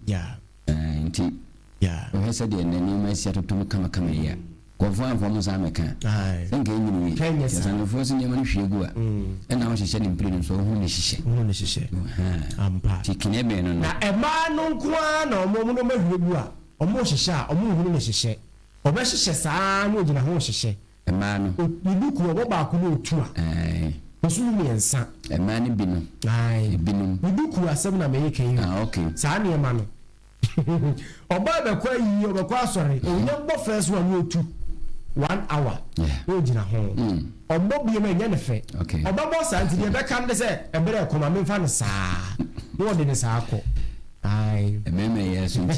Yeah. Nti. Yeah. We said the name is yet to come here. Confirm from Zamaka. Thank you. Yes, and the first name of Shigua. And now she said in prison, so who is she? Chicken Eben. Now, a man on Kwan or Momo, or Mosha, or Moon is she. Or Besha San, would in a horse. A man who look about Kulu. Osumi and son. A man in Binu. Aye, Binu. We do who are 7 American. Okay. Sani a man. Or by the quay, you were quite sorry. Number first 1 or 2. 1 hour. Ojina home. Or Bobby may benefit. Okay. Or Bobo Santi, the back can say, a better come and find a sa. More than a saco. Aye. A meme, yes, maybe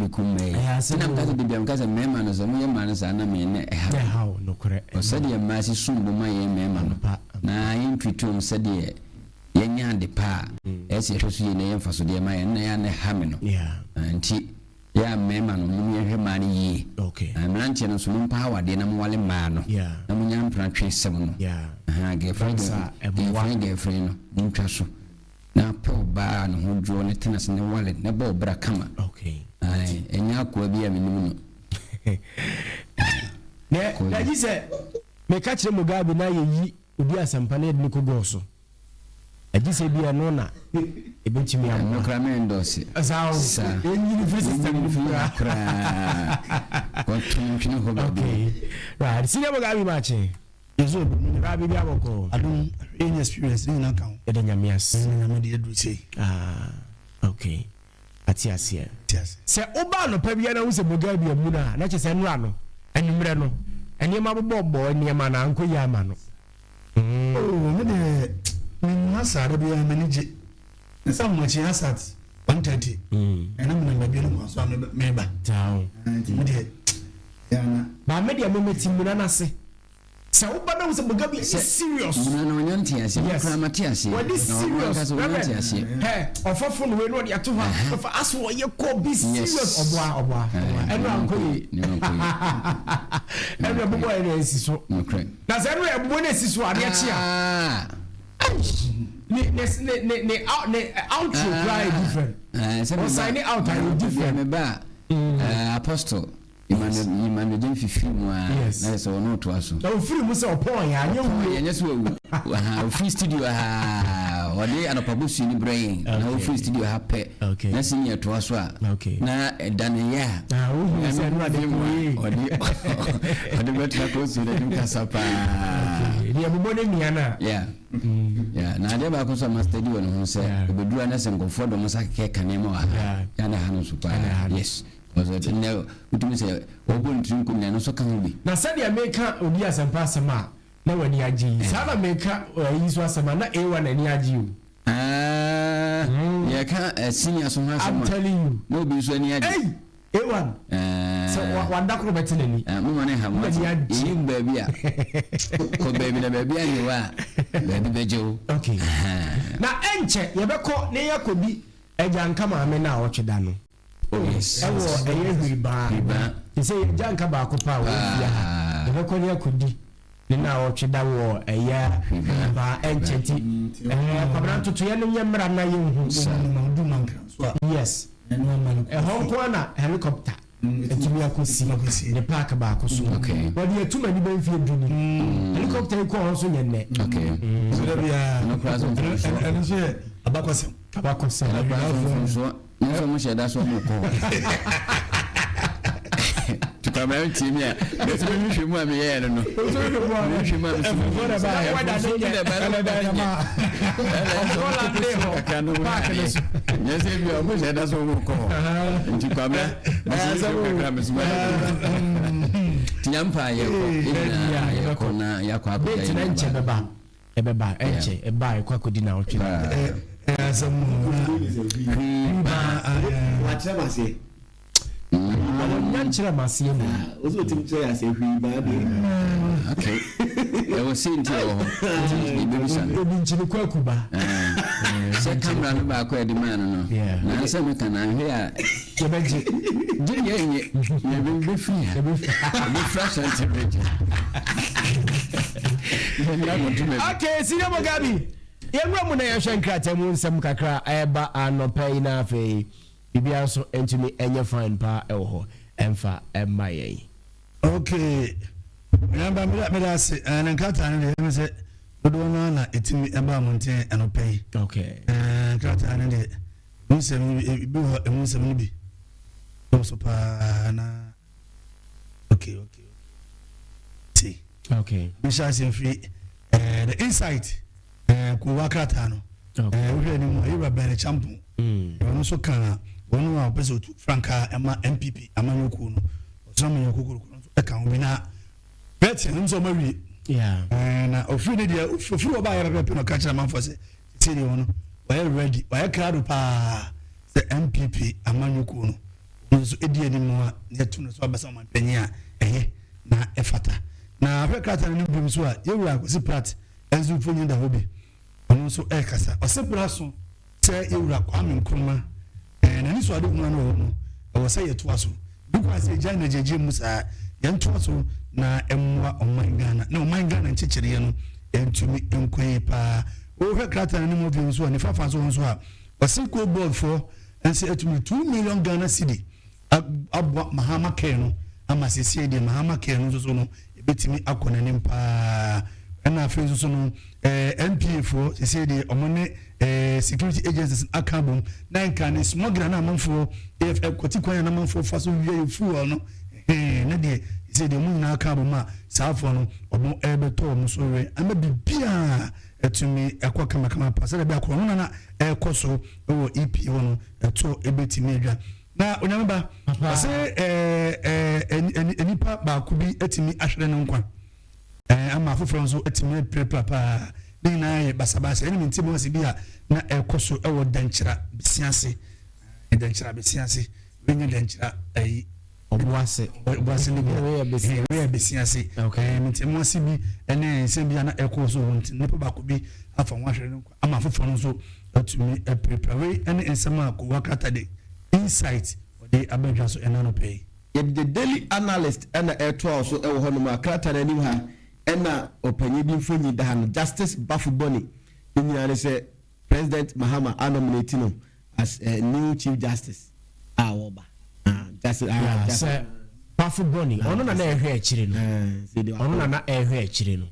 come. I said, I'm going to be because a man is a mere man as an amen. How no correct. Or said your massy soon be my man. Now I am to said ye. Yan de pa. As you see in the emphasis of the man and Hamino. Yeah. And tea. Yeah, memano, no money. Okay. I'm lunching on some power, then I'm wally man. Yeah. I'm young practice 7. Yeah. I gave friends and one gave friend, Muntasso. Now, poor barn who draw the tennis in the wallet, never bracama. Okay. Aye, and now could be a minimum. Yeah, he said, may catch them Mugabe now ye, Odiasempa Nico Gosso. I just say be a nona. A bit me a no cramendos. As ours, okay. Right, see never got me matching. Yes, Rabbi Yaboko. I don't any experience in account. Yes, okay. Atias here. Yes. Say Obano Pebiana was a Mugabe Muna, not just Enrano, and Mreno, and your mother boy near Mana, Uncle Yamano. Oh, Masa be a manager. Some much assets 130. And I'm in the beginning so I'm member town. But media moment in Munanase. So Obana was a Mugabe serious. Yes, Matthias. What is serious? Hey, of often we know the two of us what you call be serious or and I'm going is so. That's every bonus is what out different. Signing out different. Apostle. Imagine 15 that's all not to us. No free was a point. I know yes, free studio. Or they are a publish in the brain. No free studio happy. Okay. That's in your to us. Okay. Now, done a year. I said, what do you or the better goes to the Casapa. Yeah, yeah. Yeah, now they are also must do and who said, we do and go for the Mosaka Canemo. And a hand super. Yes. Was it no? We say, open drink and also can be. Now, Sadia America, Odiasempa Sama, no one near G. South America, or East was a man, A1 and near you. Yeah, can't senior so much. I'm telling you, no be so near. Hey, A1. So, one doctor better than me. Woman, I have one baby. Oh, baby, the baby, and you are. Baby, Joe. Okay. Now, Enche, you ever caught near could be a young come on now, what you done. Oh yes. I was a year bar. He said, Janka Bacopa, the Reconia could be. The now Chida war a year bar and chetty. And to yes. A home corner helicopter. The park about okay. But you are too many benefit. Helicopter calls on your neck. Okay. No present. And say, Abacos. No much that's what we call. To come out to me, that's when you should want me. I don't know. Yes, if you are much, that's what we call. And to come out, Tiampa, Yakwa, Ebeba, Enche, a buy Quacodina. Whatever say. I was saying to okay. I was saying to you, back where the man, yeah, I said, we can hear be free, be fresh and temperature. Okay, see you, Gabi. Yɛnwura mu na yɛhwɛ nkrataa mu nsɛm kakra ɛba anɔpa yi na afei bibia nso ntumi enye fine pa ɛwɔ hɔ ɛmfa ɛma yɛn. Okay. Remember me that say and nkrataa no dey say dodo na etimi ɛba amonten anɔpa yi. Okay. Nkrataa no dey nsɛm bi hɔ nsɛm no bi. So pa na okay. See. Okay. We shall see the insight ko wakrata no we ni mo ira bene champo ono so kan ono a peso franka ema MPP amanyoku no so me yakokoro no e kan we na bet nso ma wi na ofri ne dia ofri oba ya pepe no ka kira manfo se ti ni ono we ready we krado pa se MPP amanyoku no so edi ani mo a netu no so abasa man panya na efata na afekata no bim so a yewura ko si prat enzu fonyi da hobi ono so kasa osebra so se yewura kwame nkruma na ni so ade hunu no o se yeto aso dukwa se gya na jeje musa yento aso na emwa oman Ghana na oman Ghana nchecheriye no entumi enkwen pa o fekata no mo bim so a ni fafa so nso a osiko board for ense etumi 2 million Ghana cedi abwa mahama ke no ama sese de mahama ke no so no betimi akona nimpa na afi so no NPA for sese de omone security agencies akabum na nka ne smuggler na amanfo AFF kotikwan na amanfo fa so wie fuel no na de sese de mun na akabum a saafo no omo ebeto omo so we ama bibia etumi ekwa kama pasere be akọ no na ekoso wo EP no eto ebetimi adwa na onyamaba ase enipa ba kubi etimi ahwere no nkwa ama afoforo nso etimi prepapa ni na ye basabasa eni minti mo se bia na ekoso ewo dankyira besiase wenye dankyira obuase ni we besiase minti mo se bi ene se bia na ekoso wonti nipa ba kubi afa wahwere no nkwa ama afoforo nso etimi prepare ene ensema ko wakata de insight the abedwa so enano pay the daily analyst and eto also e wo hono akrata na nim ha ena opanyi bi mfonyi da no Justice Baffour nyina say President Mahama nominate no as a new Chief Justice awoba Justice Baffour ono na ehwe akire no ono na ehwe akire no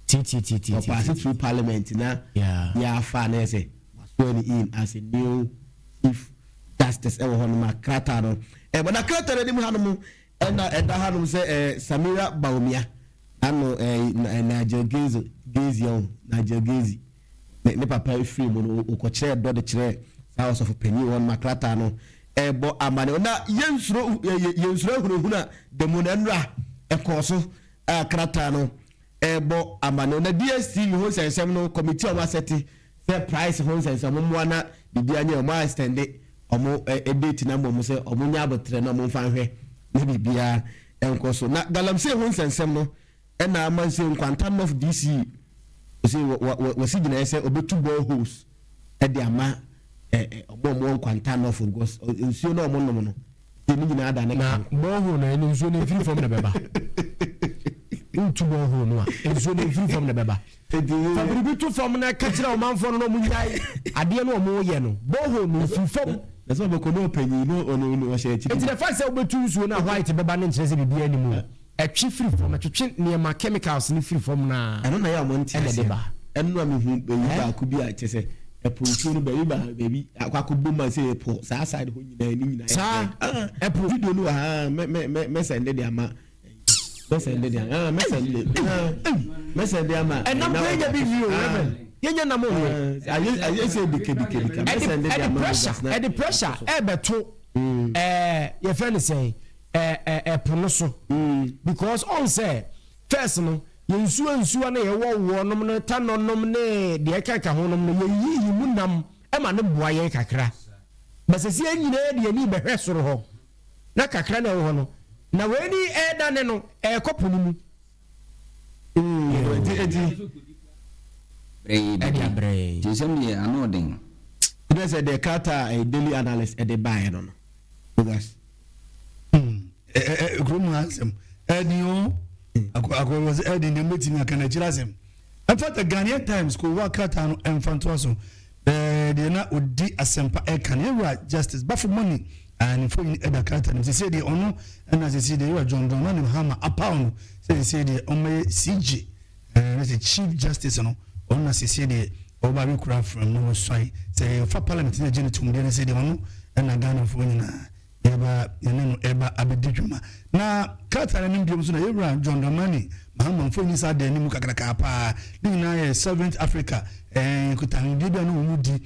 TTTT pass through parliament na ya fa na say sworn in as a new Chief Justice ewo hono makrata no but na krata na nim hanom ena eda hanom se Samira Baumia ano Nigel Gezi ne papa free mo no okokire do de kire house of penny won makrata no bo amane na yensuro hunu de mo na nra ekoso krata no bo amane na DSTV ho sensem no committee of asseti fair price ho sensem mo na bibia nya mo extend omo edate na mo se omo nya abotre na mo fa hwe na bibia enkoso na galamse ho nsensem no na amanse nkwantam of DC se wasi gina ese obetu boreholes e de ama omo nkwantam of gos nsuo na omo no no ni gina ada na borehole na ni nsuo na free from na beba ntu borehole no a nsuo na free from na beba fabribi to from na kachira o manfo no mo nyai ade no omo ye no borehole no free from na so be ko no panyi no ono hye chi enti the fact say obetu nsuo na white beba ne nkyerese bibia ni mu atwi free from atwi niema chemicals ni free from na eno na ya mo nti ene de ba eno na me hu ba ku bi a kyese epo no baby akwakobo ma say epo sa side ho nyina ni nyina sa epo video no ha me send de ama me send de ama and I'm playing a video yenya na mo I say bike me send de ama and the pressure beto your friend say pronoso because on say first no yensu na ye wo nom no tanonom ne de kaka honom no ye yi munam e ma ne boa ye kakra basesi anyina de ani behwe soro ho na kakra na wo no na weni da ne no kopono mu brei jesem de anoden there say the kata a daily analyst at the buy no because Grumazem, Edio, I was adding the meeting. I can address him. In fact, the Ghanaian Times could work out and Fantoso. They na Odiasempa Ekan, justice, Baffour money, and for in Edakata. They say the honor, and as they say, they were John Donan and Hammer a pound. So they say the Ome CG, and the Chief Justice, and on as they say the Obarukra from no Swai. Say, for Parliament in the Genitum, they say the honor, and a Ghana for Eba Abedijuma. Now, Qatar and Indians, John Domani. Mahamman for inside the Nimu Kakapa, Lina, Seventh Africa, and Kutan Dibian Mudi,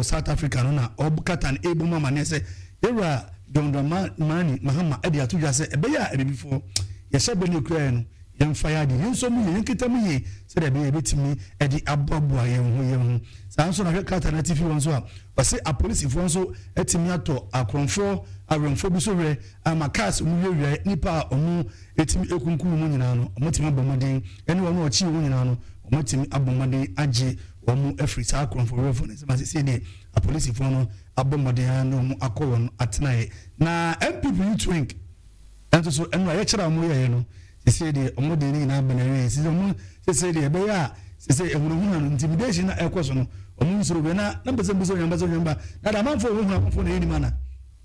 South Africa, or Katan Able Mamma Nese, Era, John Domani, Mahama, Edia to just say, Ebeya, before, yes, I believe Ukraine, young fire, you saw me, you can me, said a baby to me, Eddie Abba, young. Samson, I got an TV once, but say a police if also, Etimiato, a Cronfo, a Romphobusore, a Macas, Nipa, or no. Etimi ekunku munyenano omotima bomade ene wonu ochi munyenano omotimi abomade age omu afrisa akron for reference ma se dey a police for no abomade anu mu akọwọ no atenaye na MPP twink ento so enu aye kira mu ye no se dey omode ni na benere se dey be ya se ehunu intimidation na ekoso no omu nsoro be na pese mbiso nyamba na da manfo ohunu na yeni mana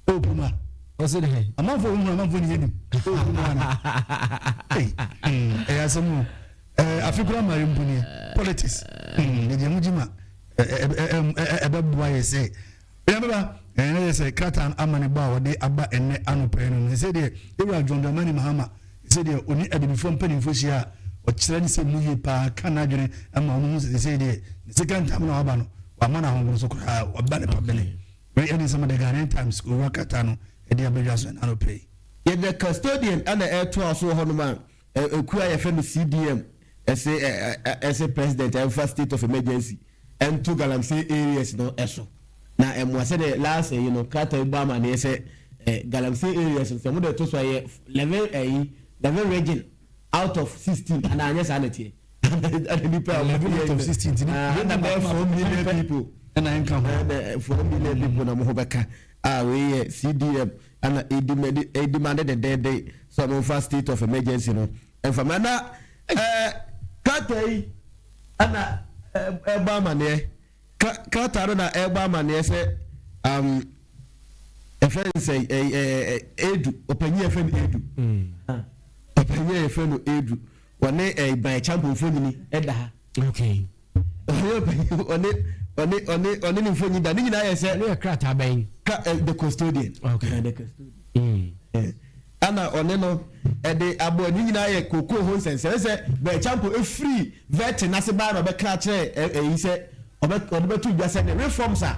opuma What's it? A month for woman, a month for you. Hey, as a move, African Marine politics. The Mujima, a bad boy say. Remember, and they say, Katan Amaniba, they abba and Anopen. They said, they were John Domani Mahama. He said, they only at the before penny for Shia, or Chile say, Muyipa, Canadian, and Mamus. They say, the second time, Albano, or Mana Hong, or Banapabene. Very any some of the Ghanaian Times, Wakatano. The custodian and the air to also Honoman, a friend of CDM as a president and first state of emergency, and two Galamsey areas no eso. Now, and was said last, Kata Obama, and they say Galamsey areas, and some of the level region out of 16, and I just sanity. And out of 16, and about 4 million people, and I come 4 million people, Namobaka. We CDM and he demanded a day some first state of emergency, and from Anna Katakyie Anna Obama Katarona Obama say a friend say Edu Odiasempa Edu Odiasempa Edu one a by champion family Edda okay on the phone that I said the custodian. Okay. The custodian. Anna Oneno the abo ni nyina ye koko ho sense say be champo e free vet na se ba no be kra kire he say obetu gba say the reforms are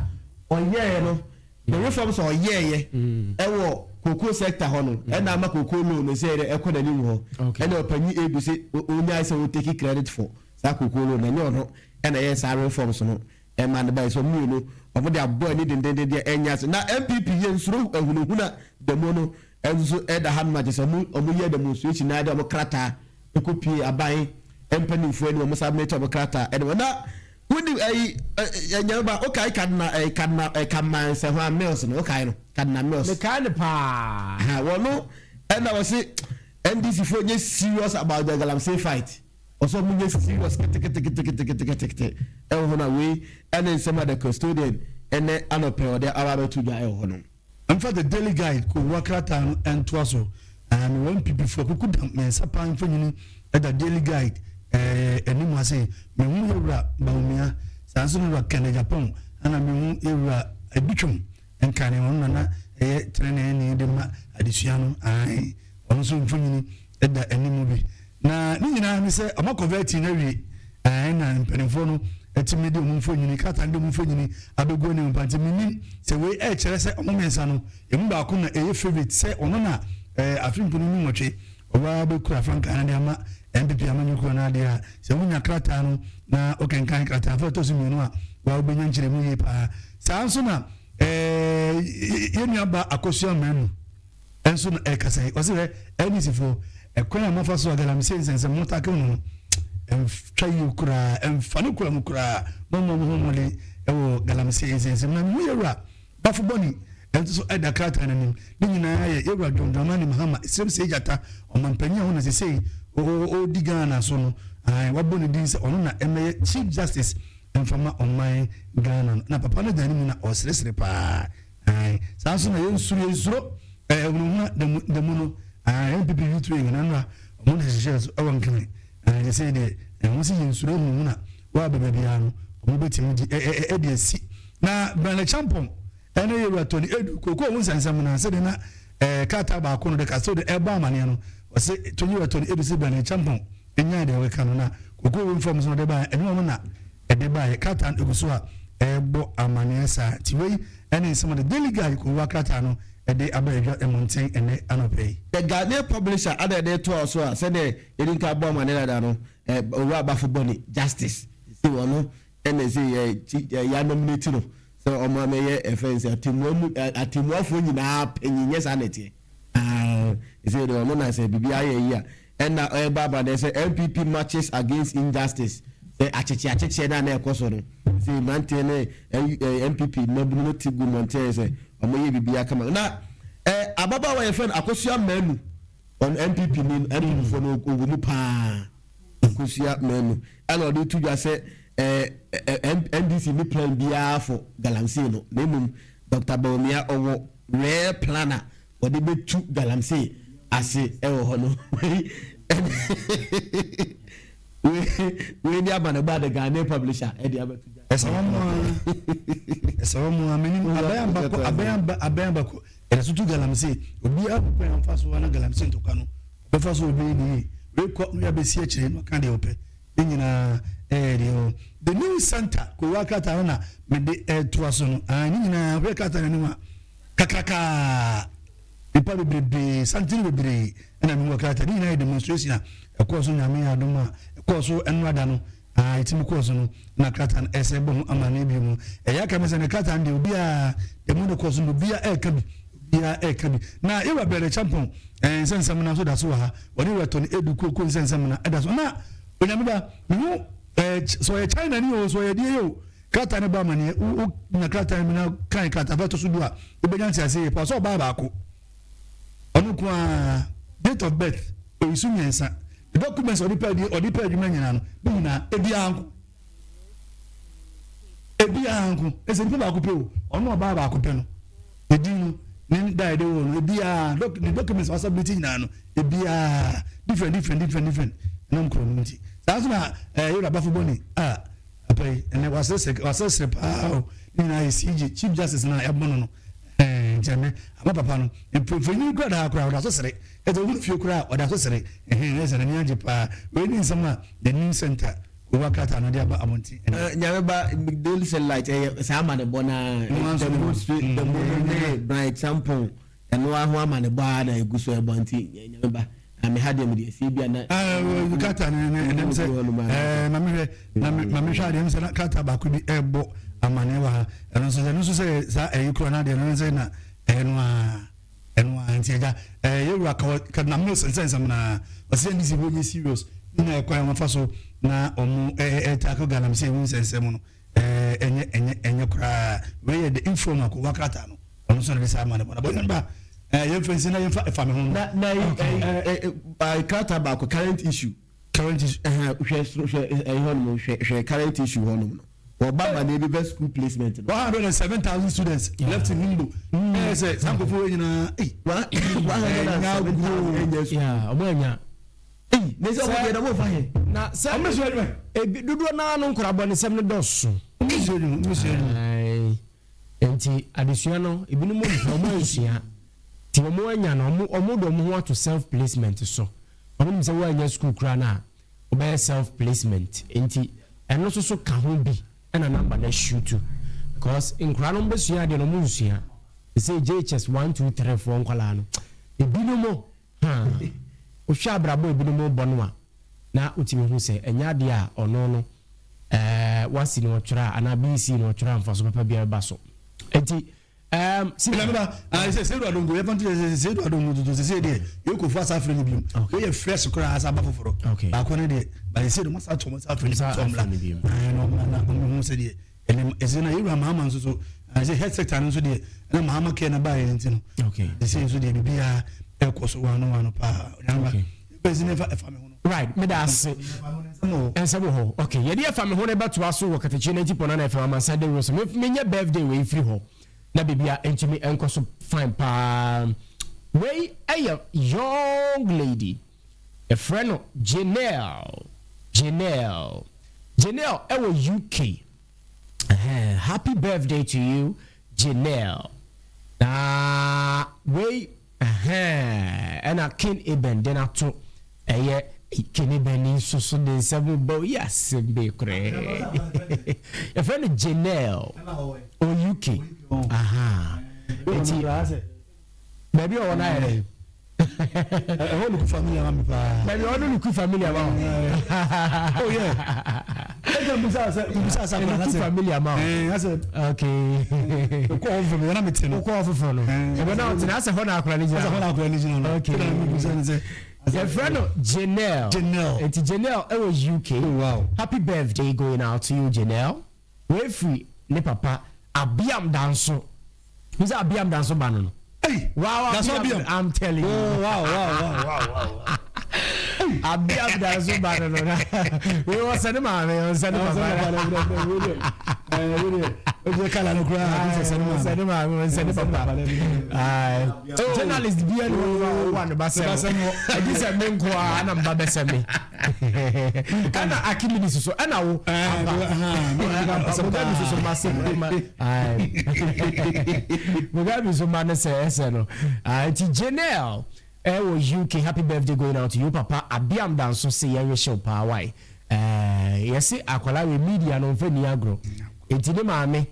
oyeye no the reforms are oyeye e wo koko sector ho no e na ma koko loan say e ko da ni ho e na opani edu say onya say we take credit for sa koko loan na no e na yes reforms no e man by so mu no omo de abo ni de enya na MPP ye nsuro ehunahuna de mono enzo eda han ma jesa mu omo ye demonstration na de omo krata ekopi aban empanifo ani omo submit omo krata ede na wudi enya ba okay kan man se ho mills no okay no kan na mills the kind pa ha wono ena wo se NDC fo nye serious about the Galamsey fight also mu nye serious kete e ho na we ene nsema the custodian ene anope ode awa to dwa e ho no. In fact, the daily guide could work out and twaso and when people for could men sapan for you at the daily guide and you say me hu era baumia sanso ra Canada Japan and I me hu era a bichum and kan on na train ni de ma adisuano ai ono so mfanyini at the movie na ni nyina me say am convert na wi na mpenfo no etimi de mfonyini kata de mfonyini abego ne mpante mini se we kire se omomensa no emu ba ko na favorite se ono na afrin punu ni motwe oba be kura franka na de ama MPP amanyuko na de a se munya krata no na okenkan krata fa to simi no a wa obenya nkire mu ye pa sanso na yenu aba akosua manu enso na ekasai o se NDC fo ekwan ma fa so Galamsey sense motaka no try you kura fanu kura mukura mo le ewo Galamsey sense na mu yera Baffour boni ento so eda krata na nim ni nyina ye yewra John Dramani Mahama sem se jata o mampanya ho na se sei o digana so no wabɔ ne din sɛ ɔno na ɛmɛyɛ chief justice mfama ɔman Ghana na papa no dan mu na ɔseresere paa saa nso na yɛnsuro ɛwunuhuna da mu no MPP vitro yɛ nana ɔmo na hyehyɛ so ɛwɔ nkene yɛ sɛ deɛ ɛmo si yɛnsuro ɛwunuhuna wa bɛbɛ biara no ɔmo bɛtumi di ɛde asi na Brandon Champon ɛna yɛ wura edu koko ɔmo nsɛnsɛm na sɛ de na kata baako no de ka so de ɛbɔ amaneɛ no ɔsɛ Tony edu sɛ Brandon Champon enya de wɔka no na koko wo inform so de ba ɛno no na ɛde ba yɛ kata egu so a ɛbɔ amaneɛ saa tiwei ɛne nsɛm de daily guy ko wa kata no ɛde abayɛdwa ɛmonten ɛne anɔpɛ the Ghanaian publisher ada de to also a sɛ de yɛnka bɔ amaneɛ da no owura Baffour bɔne justice si wɔno ɛna sɛ yɛ nominate no sɛ ɔmo amɛyɛ ɛfɛn sɛ atimuafo nyinaa panyinyɛ saa nɛteɛ ɛsɛ de ɔno na sɛ biribi ayɛ yi a ɛna ɛba de sɛ MPP matches against injustice sɛ akyekye na na ɛkɔ so no sɛ mante ne MPP nabunu no ti gu mɔntɛn sɛ ɔmo yɛ biribi akama na ababaawa yɛ fɛn akosua mɛnu on MPP ni ɛnufo no ogu mu paa akosua mɛnu ɛna ɔde tu dwa sɛ NDC ni plan biara for galamsey no na mmom Dr. Bawumia ɔwɔ rare planner ɔde bɛtu galamsey ase ɛwɔ hɔ no we ni abana ba the Ghanaian publisher ɛde abɛtu ɛsɛwɔmu ameni abayan bako ɛsutu galamsey obi akɔ yan fa so na galamsey ntoka no bɛfa so obi ni we kɔ no ya bɛsi akyire no kan de opɛ nyina the new center ko wakata na me de to aso no nyina we kata ne ma kakaka ipa bebrebe santin bebrebe na me wakata nyina demonstration ɛkɔ so nyame adoma ɛkɔ so enwada no itimi kɔ so no na kata ɛsɛ bɔ amane bi mu ɛya ka me sɛ ne kata de obi a de mu de kɔ so no obi a ɛka bi na ewa bere champion nsensem na so da so ha wɔne weton edu koko nsensem na ɛda so na onyamida me so ye China ni o so ye die yo kata ne ba mane na kata ne na kan kata ba to so do a obenya ntiase pa so ba ko onu ko date of birth o isu nyensa the documents odi pa adwuma nyina no bi na ebi anko ese ni ba ko pe o onu ba ko pe no edi no ni dai de wo no ebi the documents possibility nyina no ebi different na mkro nti Asuna yura Baffour boni apai ene wasese pa ni na CG chief justice na yabono no nteme ama papa no mfenyi kura da kura da so sere eto hu fie kura da so sere ese na nyaje pa we ni nsema the new center ko wakata no dia ba amonti nyawe ba daily sunlight sa ama ne bona the morning bright sample eno aho ama ne ba na eguso e bonti nyawe ba ami hade mu de si bia na kata ne nem se na me hwa de se na kata ba ko bi ebo amane wa eno so se sa kro na de no se na eno a ntiaja yewura ka na me sense na o se ndi si bo ye serious na e kwa fa so na omu tako galamsey wu sense mu no enye kra we the informal ko wakata no ono so na bisa amane ba you fancy na if I'm home na I can't about current issue current issue hono Obama dey be school placement 107,000 students left in limbo say sanko fo nyina omoanya ne se omo dey fa he na se dudu na no nkorabo ne sem ne dosso enti adesua no ebinu mo nsua ti omo anya na omo do mo ho to self placement so omo nim se wo anya school kra na obe self placement enti eno so ka ho bi ena number na shoot because in kra no mbesua de no mo nsua say JHS 1 2 3 4 nkwala no ebinu mo o hwa abrabo ebinu mo bono a na utimi hu se enya de a ono no wasi no twra ana BC no twra mfa so papa bia ba so enti Silamba, I say do adongo, you want to say do adongo to say there. You go fast after you be. We fresh kra as Baffour. Okay. Ba kone there, but you say do must to after you some la. No na mo say there. And ezena you mama so I say head sector no so there. Na mama ke na ba enti no. Okay. They say so there be a e koso wano pa. Okay. Person never if am right me da ase ensebo ho okay ye dey fam ho na beto aso wo Katakyiefm na tipo na fam man Sunday rose me nya birthday we free ho na bibia entimi enkoso fine pa we a young lady a friend of Janelle ewo UK. Happy birthday to you, Janelle. We and I can't even then I took can even so the seven boy yes be cray. A friend of Janelle or UK. Maybe on I look familiar. Maybe I don't look familiar. Oh yeah. Familiar. Okay. A friend of Janelle. It's Janelle. It was UK. Wow. Happy birthday going out to you, Janelle. We're free. Ne papa. Abiam danso. Who's Abiam danso banon? Hey, wow, that's what I'm telling you. Oh, wow. Abiam danso banon. We was sending my journalist be one basemo this a menko ana mbaba semi kana akimini so ana wo mugabi so masem mugabi so manese no ti Janelle was UK. Happy birthday going out to you papa abiam dan so say ya show pa why yes akola we media no mfa ni agro enti ne maame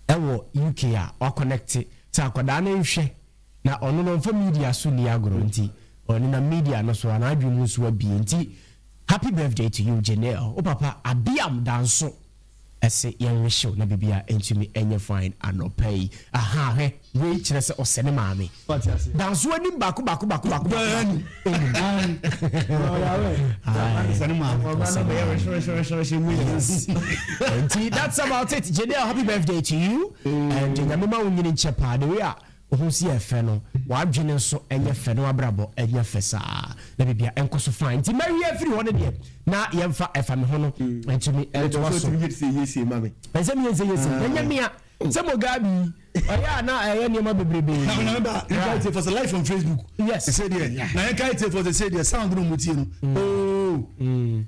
UK a o connect sa akoda na nhwe na ono no mfa media so ni agro enti oni na media no so na adwu mu so abi enti happy birthday to you Janelle o papa abiam dan so ese yan show na bibia entumi enye fine anopai he we kire se osene maame dan so ani bako that's about it. Janelle, happy birthday to you and nyamema unyini chepa the way who see a feno wa adwene so enye feno abrabo enye fesa na bibia enkoso fine ti marry everyone there na yemfa efame ho no entumi so yes mami pensem yes enye mia se mogabi oya na niam bebrebe na remember you guys for the live on Facebook yes say there na you guys for the say there sound no mutie no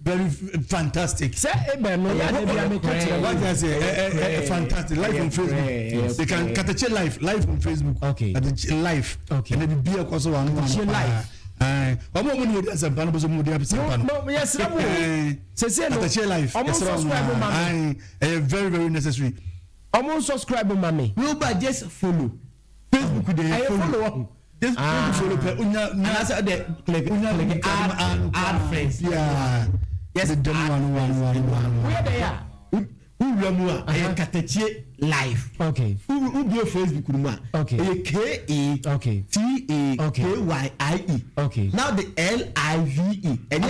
very fantastic say ebe no ya dey make what I say fantastic live on Facebook they can Katakyie live on Facebook okay live and they be across one live omo mo ni Odiasempa no bozo mo Odiasempa no yes rabo say no Katakyie live subscribe mama very very necessary omo subscribe mama no but just follow Facebook dey follow just follow unya na say the click add friends yes the one where they are who ramu a Katakyie live okay who be Facebook mu a okay KATAKYIE okay now the LIVE and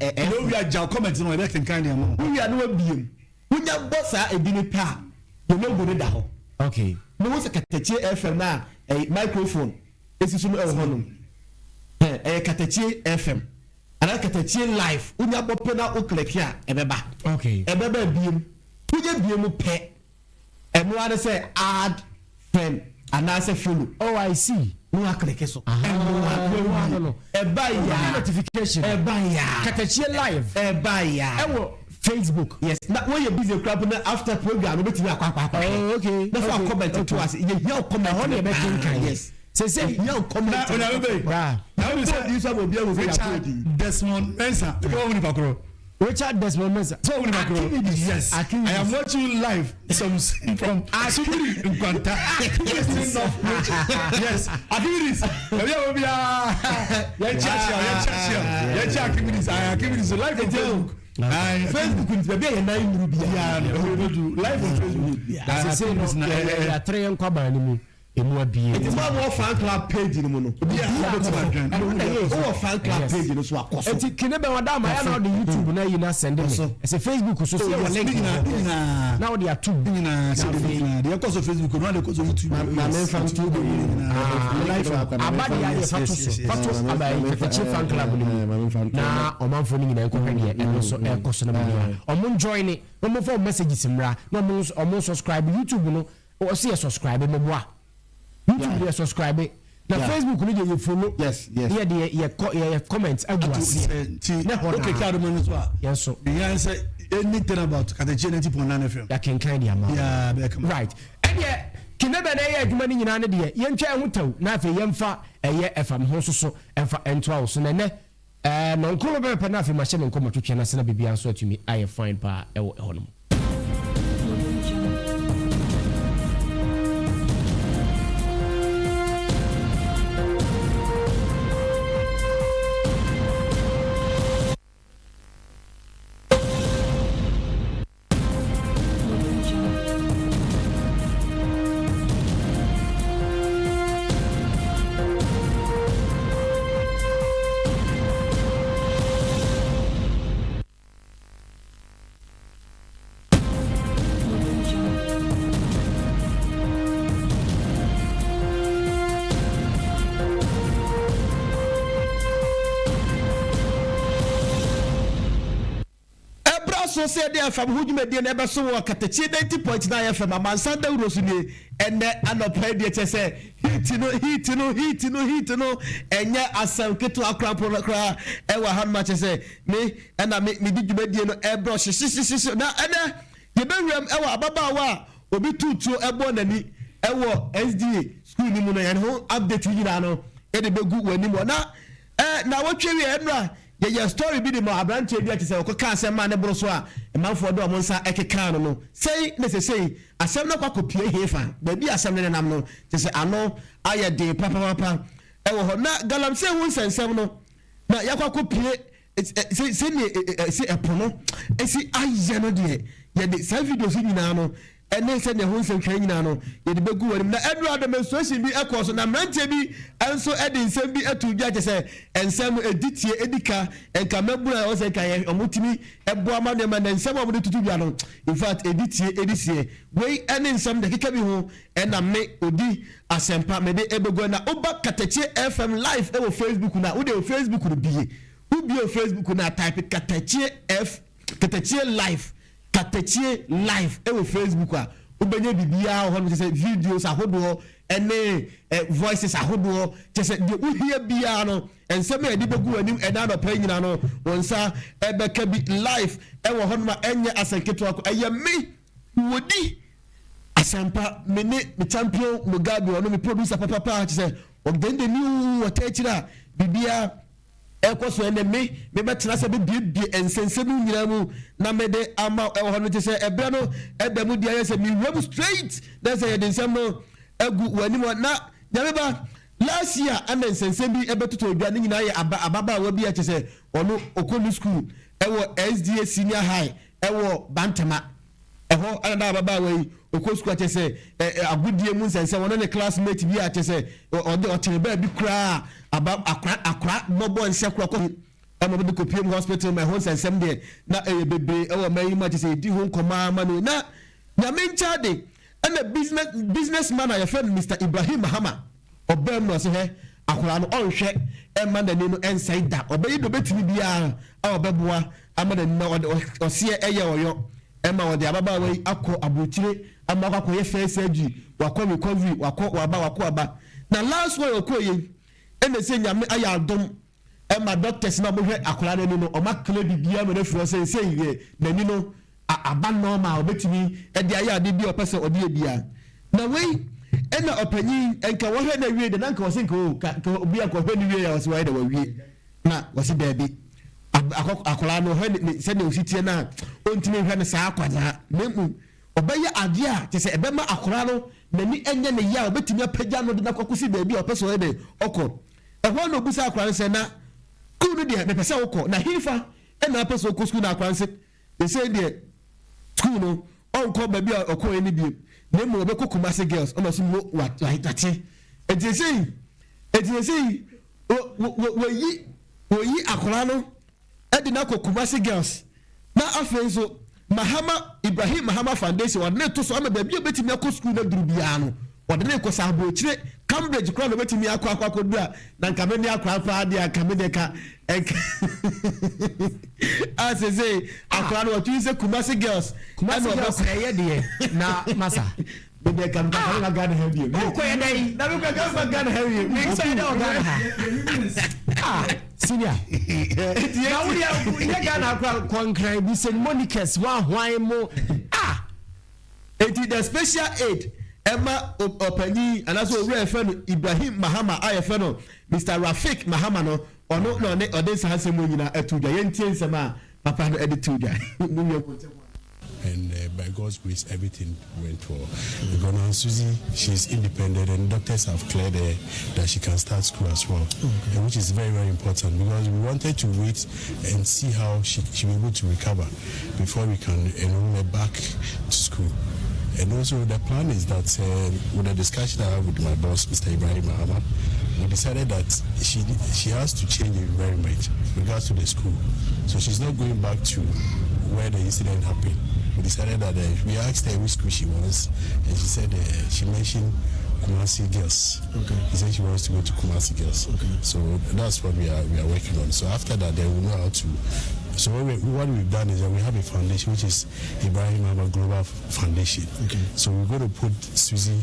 and we are jaw comment no e can kind am we are no biem unya bossa e bi ni pa you no go da ho okay no was Katakyiefm na microphone esisu no e ho no Katakyiefm ana Katakyie live unya bope na o click here e beba okay e beba biem unya biem pe eno ade say add friend ana say follow oh I see no click so no e ba ya notification e ba ya Katakyie live e ba ya Facebook yes na when you busy crap na after program no betimi akwa okay that's why comment to us you hear comment on the making yes say you comment now we say this one will be Richard Desmond Mensa Richard Desmond Mensa so yes I am watching you live some from Asuri in Kwanta yes activities activities live on Facebook Facebook be na imuru bia live on Facebook say no ya three nkwa ban ni mu emu abi it is more fan club page ni mu no o fan club page no so akoso enti kine be wada ma ya na the YouTube na yi na send me say Facebook so say your link na o dey YouTube na dey akoso Facebook no dey akoso YouTube na me fan YouTube abadi ya fatu abai Katakyiefm fan club ni na o manfo ni nyina enko hwe e so ekoso na me o mon join ni o mo for messages mra na o mo subscribe YouTube no o say subscribe me boa YouTube dey subscribe na Facebook no dey follow yes ye comment aguasi na okay kado mo so yes so yan say anything about Katakyie 90.9 FM ya can kind am yeah right and ye kinebe na ye adwuma ni nyina ne de ye ntwa ehutaw na afa ye mfa eye efam ho so emfa entwa so na ne no nkolo be pe na afa machine nkomo twetwe na se na bibia nso atumi aye fine pa ewo hono. So say there from hujumedi na ebe so wo Katakyiie 90.9 FM amansanda urosu ni ene anopa de che say hit no enye asanketo akrapo kra e wa han ma che say me na me di djumedi no e bro sisi na ene ye bewrem e wa ababa wa obi tutu ebo nani e wo SDA school ni mu no yan ho update yina no e de begu wani mo na na wotwe wi enra ye story bi de mo abranche bi ati se okoka asem ma ne bro so a manfo do mo nsa ekeka no sei ne sei asem na kwakopie hefa ba bi asem ne nam no te se ano aye de papa e wo ho na galamse hu nsensem no na yakwakopie se ne se epono esi aye no de ye de sa video si nyina no ene se ne hu nsem twa nyina no ye de begu wani na edru administration bi ekoso na mranche bi enso edi nsem bi etu dwa che se ensem editie edika enka mabura o se kan omutimi ebo amane ma na nsem obo tutu dwa no in fact edisie we ene nsem de keka bi ho ena me odi asempa me de ebego na oba Katakyiefm live e wo Facebook na wo de Facebook no biye wo biye Facebook na type Katakyiefm live Katakyiefm live e wo Facebook a ubenye bibia ho no say videos ahodo ene voices ahodo say de uhia bia no ensem e de begu anim e na no pa nyina no wonsa e beka bi live e wo ho no ma enye asanketo akọ eye me wodi asampa me champion Mugabe ono me producer papa say ogende ni watachira bibia ekoso ene me betena se bibie ensensemu nyina mu na me de ama e ho no te se ebra no edamu dia se mi wem straight na se ye de nsem no egu wani mo na nyameba last year ana nsensem bi ebetuto odwa ni nyina ye ababa wa bi a te se ono okolu school ewo SDA senior high ewo Bantama eho ana ababa wa yi okolu school te se agudie mu nsensem ono ne classmate bi a te se o ba bi kra akra bobo nse kra ko amo be kopiem hospital my home sensem de na bebe e wo mai ma te se di ho nkoma ma no na nyamencha de na businessman a friend Mr. Ibrahim Mahama obem no se he akra no onhwe e ma na ni no inside da obeyi do betini bia a obeboa amana ni na o se eye oyo e ma wo de ababa wei akọ abotire ama akọ ye first surgery wakọ recovery wakọ aba na last one okoye ene se nyame aya adom e ma doctors na bohwe akora no no o ma kle bibia me refro se ye na ni no aba normal obetimi e de aya ade bi o pese ode bia na wei ena opanyin enka wo hwe na wie de na nka wo se nka obi akọ hwe ni wie ya wo se wa de wa wie na wo se baabi akora no hwe se ne ositie na ontimi hwe ne sa akwaja memu obeye ade a te se ebe ma akora no nani enye ne ya obetimi apagya no de na kwakusi baabi o pese o de okọ ehwo no busa akora se na kunu de be pese okọ na hifa ena pese okọ school na akora se they say de school no onko baabi okọ eni bi nemo be ko Kumasi girls ono so mo watate ejesi wo akola no e na ko Kumasi girls na afen so Ibrahim Mahama Foundation wa na to so ama ba bi obetimi akọ school na duru bia no wadene ko sabo chire Cambridge kro no betimi akọ dura na nkame ni akọ pa dia kame de ka asese akọ no tu se Kumasi girls eye de na masa de kan ka na Ghana heavy ko ye dai na be ka Ghana heavy me say de Ghana ha senior na we ya Ghana konkran bi se monikers wa hwan mo the special aid Emma Opani and also we friend Ibrahim Mahama I no Mr. Rafik Mahama no ono no ne odin sa hasem nyina atuja yentie nsema papa no edituja and by God's grace everything went well. Because now Susie, she's independent and doctors have cleared her that she can start school as well, and which is very, very important because we wanted to wait and see how she will be able to recover before we can enroll her back to school. And also the plan is that with the discussion I have with my boss, Mr. Ibrahim Mahama, we decided that she has to change the environment with regards to the school. So she's not going back to where the incident happened. We decided that we asked her which school she wants, and she said she mentioned Kumasi Girls. Okay. She said she wants to go to Kumasi Girls. Okay. So that's what we are working on. So after that, they will know how to. So what we've done is that we have a foundation which is Ibrahim Mahama Global Foundation. Okay. So we're going to put Susie.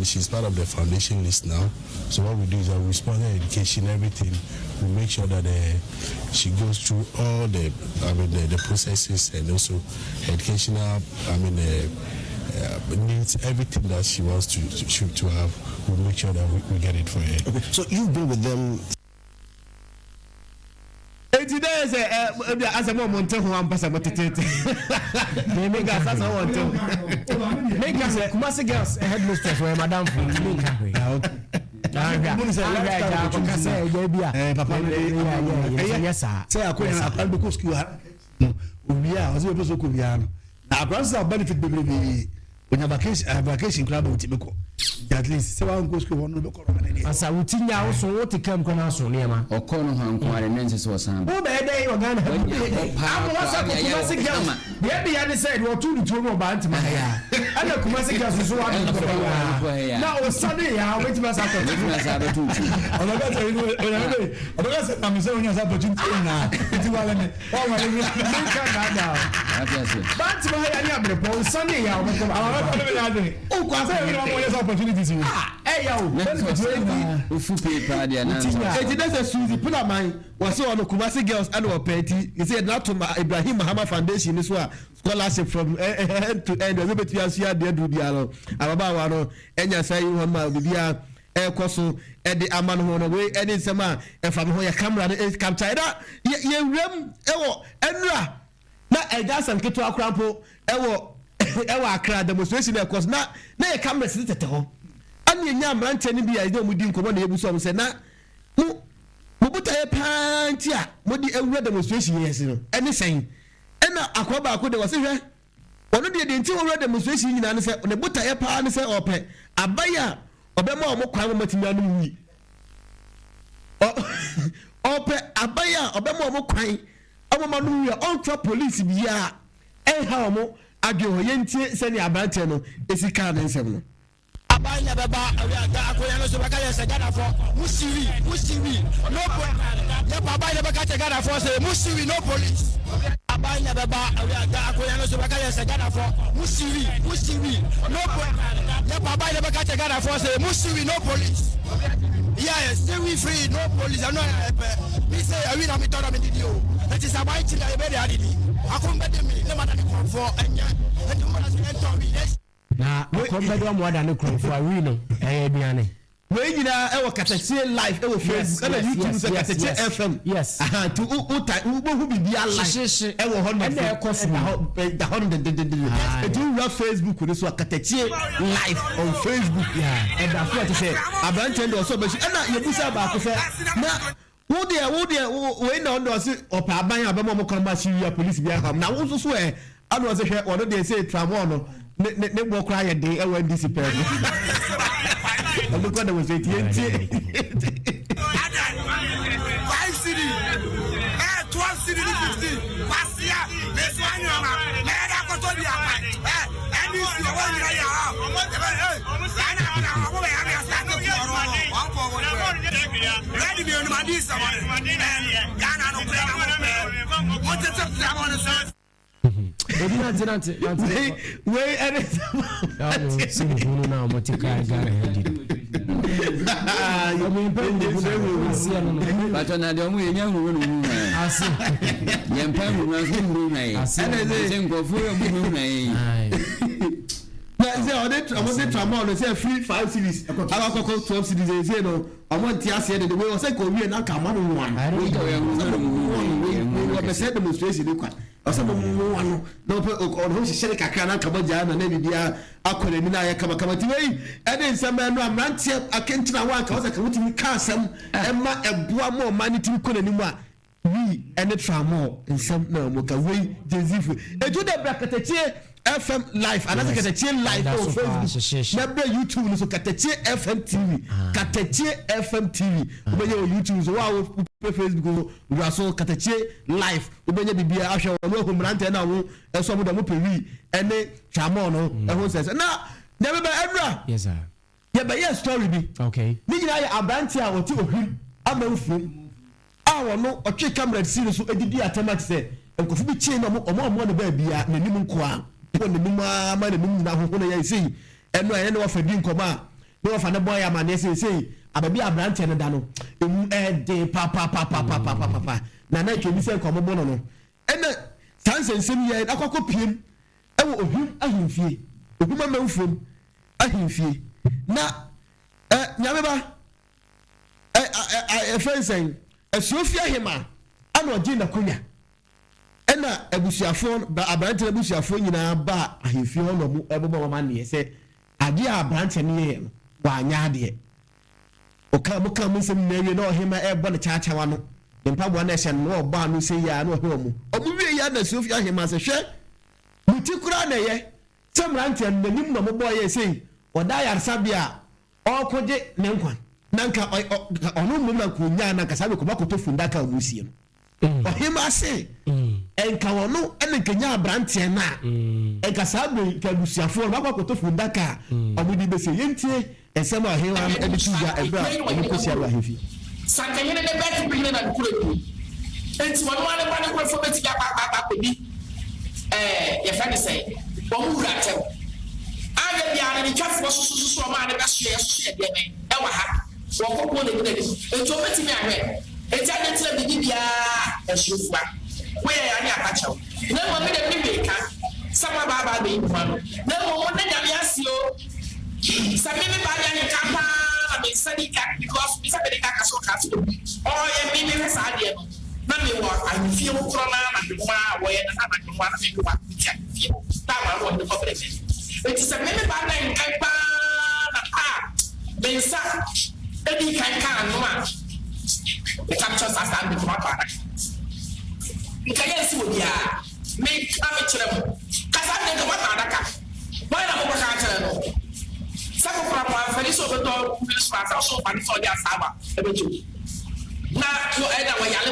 She's part of the foundation list now. So what we do is that we sponsor education, everything. We make sure that she goes through all the processes and also educational. Needs everything that she wants to have. We make sure that we get it for her. Okay. So you've been with them. Today is as a moment who I'm passing about it. They make us as I want to. Make us Kumasi girls headmistress where Madam from yes, sir. Say I couldn't because school. We are, as we also could be. Now, benefit when your vacation club with Tibico. At least 7 go school on the corona. As I would think I also want to come Conaso near my or Cono Hanquarenensis or some. Oh, bad day, you're going to have the Abby said, well, 2 to 2 about my hair. And the Kumasi girls is one. Now, Sunday, I'll wait to us after 2. I'm saying, as opportunity now. But my Sunday, I'll make opportunities. Hey, yo, that's a Susie put up mine. Was so on the Kumasi girls annual petty. He said not to Ibrahim Mahama Foundation. This was scholarship from end to end. A little bit as you had there do the allo. Ababawano, and you say you want the Dia Air Cosso, and the Aman on away, and it's a man, and from where your camera is captured. Ye rem, Enra. Not a gas and Kito Crampo, ewa akra demonstration of course na e camera sit at home ani nya mrante ni bia ide omudi nkomo na ebu so mo se na mo buta e panti a modi ewura demonstration yes no ene sen ena akoba akode wo se hwe ono de nti ewura demonstration nyina ne se ne buta e pa ne se ope abaya obema o mo kwan mo matimi anu wi ope abaya obema o mo kwan o mo anu wi on twa police bia e ha o mo adwo yentie sani abante no esika na nsem no abanya baba akoya no so baka yesa gada for musiri no ya baba ile baka che gada for say musiri no police abanya baba akoya no so baka yesa gada for musiri no ya baba ile baka che gada for say musiri no police yes stay we free no police I know me say I win am me turn am did you it is about it na be there did akombe de me no matter the comfort enya and you must enter me na akombe do mo da ne comfort I win aduane we nyina e wo Katakyiefm live e wo Facebook and YouTube so Katakyiefm yes to who be bia live e wo hono and e cost da hono de do you Facebook with so Katakyiefm live on Facebook yeah and that what to say abante ndo so be na ye busa ba ko fe na wo de we na ndo se opa aban abemo mo kan ma Syria police bia ham na wo so e ado se hwe ono de say tramon no ne bo kra ye de e wa ndisi pe no look at the was it yenti 5 city 12 city 50 pasia this one you ma me da ko to dia pa and this you want ya ya ready be on my this one Ghana no play what the time on the Maybe not. Wait, now, what you can't get I mean, but on the only young woman, I see. Young Pam was in Brunei. I say, go for I was a trauma, say free 5 cities. I got 12 cities, you know. I want to ask you the way I said, go here, not come on one. I don't said demonstration. Asaba mu wano no pe o ho hye kakra na kabaja na na bibia akore mi na ya kama ti wei ene nsema no amrantie akentina wa ka wasa ka wutimi ka asam ema eboa mo mani timi konani mu a wi ene tramo nsem na mo ka wei jezifu eju de Katakyiefm FM live another Katakyiefm live on Facebook na YouTube so Katakyiefm TV Katakyiefm TV obenye on YouTube so wa Facebook we are so Katakyiefm live obenye bibia ahwe no homrante na wo eso mo da mo pewi ene chamo no e ho sense na nyame ba edra yes sir ye ba ye story bi okay ni nyina ye abranti a woti ohwim amanfum a wo no otwe camera series so edidi atema se enkofu bi chi no omo no ba bia nanim nko a pon ne num a ma ne num na ho no ye sei eno ene no wafadi nkoma no wafa ne boy amane sei ababi abranti ne da no emu de pa na na twemi se nkomo bono no ene sansensem ye akoko piem ewo ohwim ahimfie ohuma manfom ahimfie na nyame ba fensen asuofia hema ana ogi na konya ena abusuafo abranti na abusuafo nyina ba ahimfie ho no mu ebobo mama ne se ade abranti ne ye no wa anya de oka mu nsem na ewe na ohema ebo ne chaacha wa no mpaboa na ehye no oba no se ya na ohwe mu omuwie ya na asuofia hema se hwe mutikura na ye samranti na nim na mobo ye sei oda yarsabia okoje ne nkwan nanka ono mu na kunya na kasabe ko bakoto fundaka omusie no ohima se enka wono ene kenya abrantie na enka sabe ka busiafo bakoto fundaka omudi bese yentie esema ohewa ebe tuja ebra omukosi aba hefi sanka yene ne bet bi na kureku enti wono ane ba ne kurefo beti ga ba ko bi ye fa ne say wo mu ratem ade bia ne twafo so ma ne ba so ye de me e wa ha wo ko ko ne bi enti o beti mi ahwe enti ade tira bi bia esufuwa we ya ni apacho na mo me de bi ka sama ba be nfa no na mo ne da bi asio sabi mi ba ya ni ka pa na me sadi ka because mi sabi ka so ka so oh ye mi sa de no na me wo ahifie wo kro na de mo a wo ye na de mo na me wo ahifie ta ma wo de ko brebe enti sabi mi ba na ka pa na me sa edi kan no ma the capture stand the tomorrow nkaya si obi a me ame kire mo kasa ne ko mata adaka boy na mo ka kire no sako pra feli so beto minister asa so pani so dia saba e beju na yo e da wa yale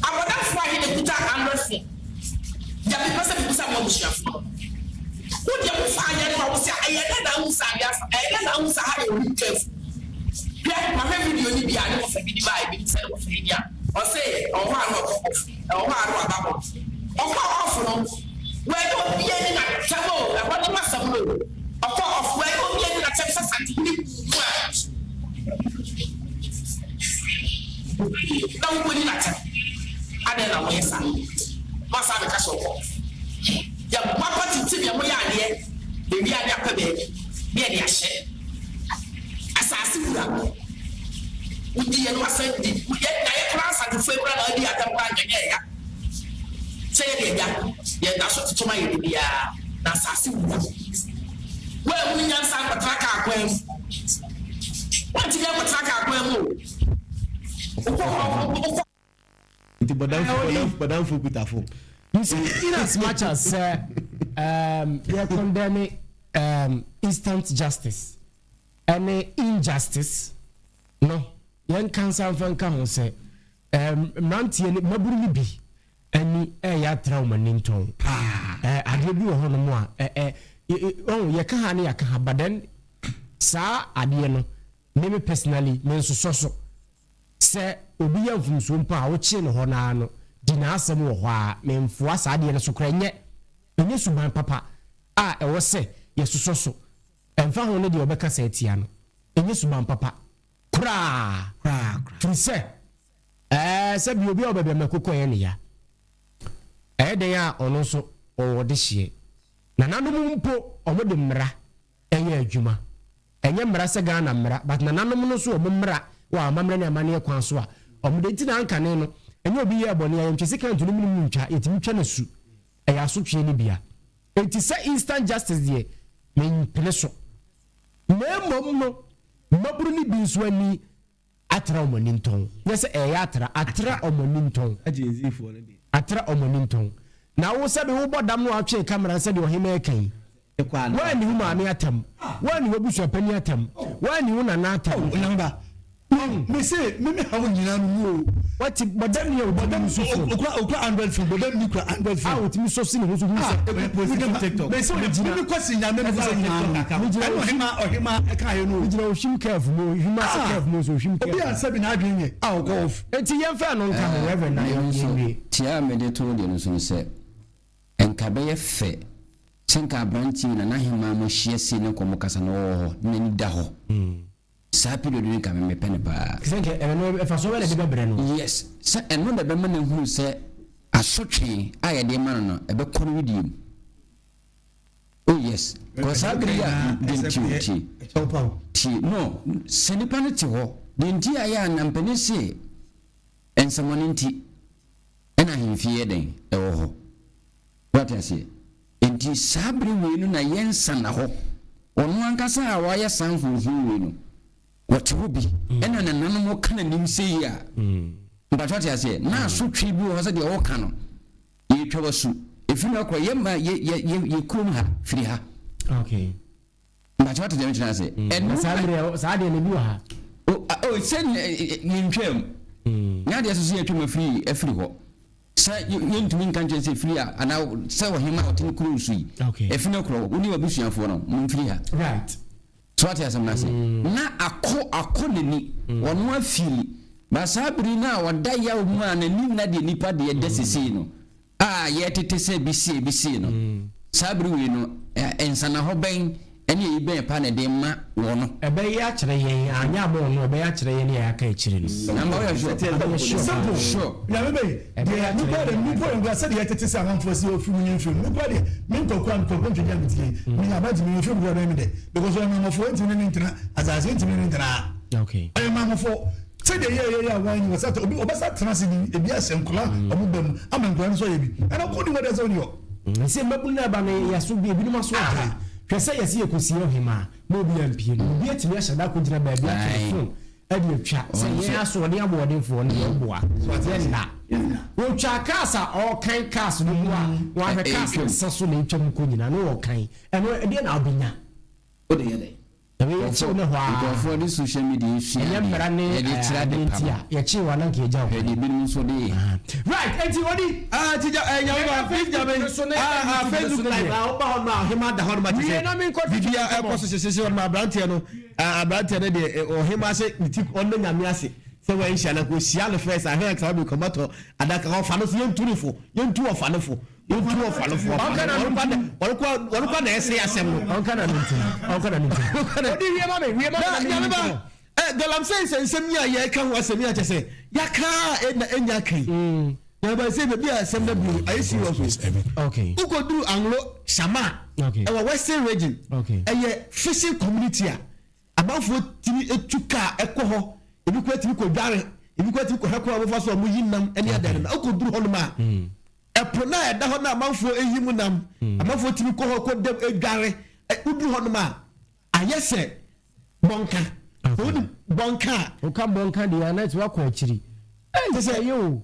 aboda fo ahi de kuta 100 ya bi pese bi kusa mo busia fo wo dia mo fa anya na wo se ayene na unsa dia sa ayene na unsa ha yo kef yeah, my video ni bi ani mo fa bi ba bi se wo fa dia o say o wa no o wa ro ababo o kwa off no we do bi ani na chamo e ho ni masam no o kwa off we do bi ani na chamo santi ni na wo ni na chamo ade na wo yesa masa be ka so ko ya papa titi ya mo ya ade e bi ani akwa be bi ani ahye asasi wura udi yenu asandi ye na ye class at february na di atampa nyanya ya se ye dia ye na so tituma ye bia na asasi wura we mu nya san patraka akwem wanti ye patraka akwem o badam fu bitafo you see in as much as we condemn instant justice and injustice no yen cancer fan kan say mrantie ni maburu ni bi ani ya trauma ninton ade bi wo hono mo a ye ka ha ne ya ka ha baden sa ade no me personally me so se obi ya mfumso mpa a wo chi ne ho na no di na asem wo ho a me mfoa sa ade no so kra nye enye suban papa a e wo se ye so emfa ho ne de obeka sa atia no enye suban papa kra free se se bi obi obebe makoko ye ne ya den ya ono so o de hie na nanom mpo omo de mmra enye adwuma enye mmra se ga na mmra but na nanom no so omo mmra wa amamre ne amane kwan so a omo de ti na ankane no enye obi ye bone ya ntwe sika ntunu mu ntwa etimi twa na su eya so twe ne bia enti se instant justice de me pleso memo no maburu ni bi so ani atra omoninton yese eya atra omoninton agenzifo ne de atra omoninton na wo se be wo bodam no atwe camera se de ohima ekan wani hu maame atam wani wo busu apani atam wani hu na atam namba me say me hawo nyina no wati bodam ye bodam so okwa Android phone bodam ni kwa Android phone ah otimi so sini ho so hu se TikTok me say me kwasi nyame me say nyina ohima eka ye no ujira ohim careful mo ohima careful mo so ohim careful obi an sabi na adwenye go off enti ye fa no nka ho reverend na ye tia me de to de no so se enka be ye fe senka branchi na na hima mo hie si ne komo kasa no ho na ni da ho sa period ni ka me pene pa senke no e fa so wele de bebre no yes sa eno de be man hu se asotwe aye de man no e be kono widim oh yes ko sa bria denti ti no senipa no ti ho denti aya na mpene se ensamoninti ena himfie den e wo ho what I say enti sabri wenu na yensa na ho onu ankasa a wa ya sanfo hu wenu what will be ena na nanu kana nimse ya but what I say na so twi bi ho se de o kana ye twa wasu efiri akwa ye ma ye krum ha firi ha okay but what I say and sabri sa de ne bi ha oh sen yintwem nya de so ye twem afiri afiri ho sa yentumi nkanche se free ana sa wo hima otini kuru sui efina kuro woni wabusuafo no mfiri ha right so what yasam na say na akọ nani wono afili ba sabri na wada ya wo ma na ni na de nipa de desisi no ye tete se bisi no sabri we no ensana ho ben ene yi ben pa na de ma wono ebe ya kire yen anya mo no ebe ya kire yen ya ka kire no na ma ya sure ya bebe de ni pa de ni po ngwa se de yetete se amanfo se ofi munyin fi ni pa de mi ntokwa ntwe ja mitie mi abaji mi ofi bro mi de because when my phone ntimi ni ntina azaze ntimi ni ntina okay ai ma fo se de ye wan was that obi obasa transi ni ebi asenkola obu bam amankwa so ye bi ana ko ni wada so ni yo se mabulu na ba me ya so bi ebi no maso ata hwese yesi ekosi ohima mo bi ampie no bi atimi ashada ko gina ba bi atimi adi atwa se ye aso de abodefo ne boa so ye na wo twa kasa o kan kasa no wa hwe kasa saso na etwa ko nyina no wo kan eno ede na obinya o de ye dey we chi ne ho a for the social media issue ye mmara ne de tira de papa ye chi wa na ke ja ho de bi no so de right enti odi tija nyama Facebook live o ba ho na hima da ho ma ti se bibia ekosese on ma brantie no brantie ne de o hima se niti on na nyame ase se wa insha na ko sia le first I hear ka be komato adaka ho fa no so yentu of fanofo on na ese asem no on kana ninti odi wie ma me galam say nsem ya ye ka ho asem ya chese ya ka enya kai na ba say be asem na blue I see you okay uko do anglo shama okay our western region okay fishing community a abanfo timi etuka ekoho ebi ko timi ko dware ebi ko timi ko hekwa bo fa so mo yinam ene adare na uko duru hono ma epo na eda ho na amanfo ehimu nam amanfo timi ko ho ko dem edware uduru ho no ma ayese bonka odi bonka o ka bonka de ya na ti wa ko akiri say yo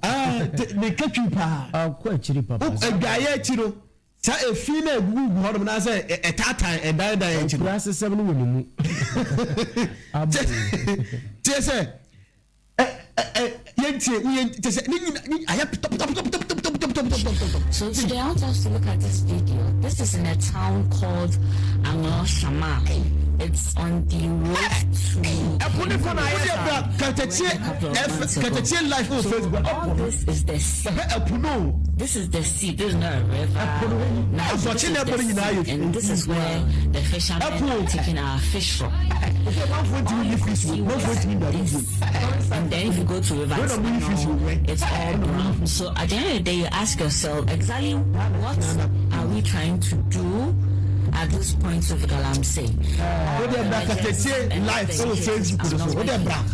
ne katwi pa ko akiri papa edwaye akiro sa efi na egugu hɔ na say etatan endan dan enchi Grass 7 no mu tie say So today I want us to look at this video. This is in a town called Shama. It's on the road to Katakyiefm life on Facebook. All this is the sea. This is the sea. This is not a river. Now, this is the sea. And this is where the fishermen are taking our fish from. And then if you go to river, it's all brown. So at the end of the day, you ask yourself exactly what are we trying to do at this point of Galamsey.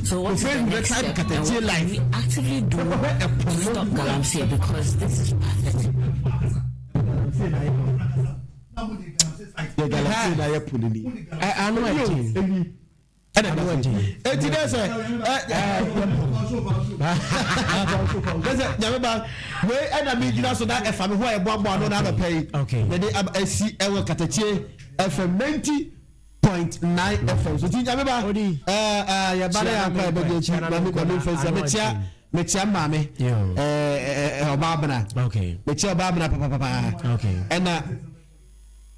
So what is the next step? And what can we actively do to stop Galamsey? Because this is pathetic. I know it. FM 90.9 FM. So ya bale akwa ebeji metia mame obabna okay metia obabna papa okay ena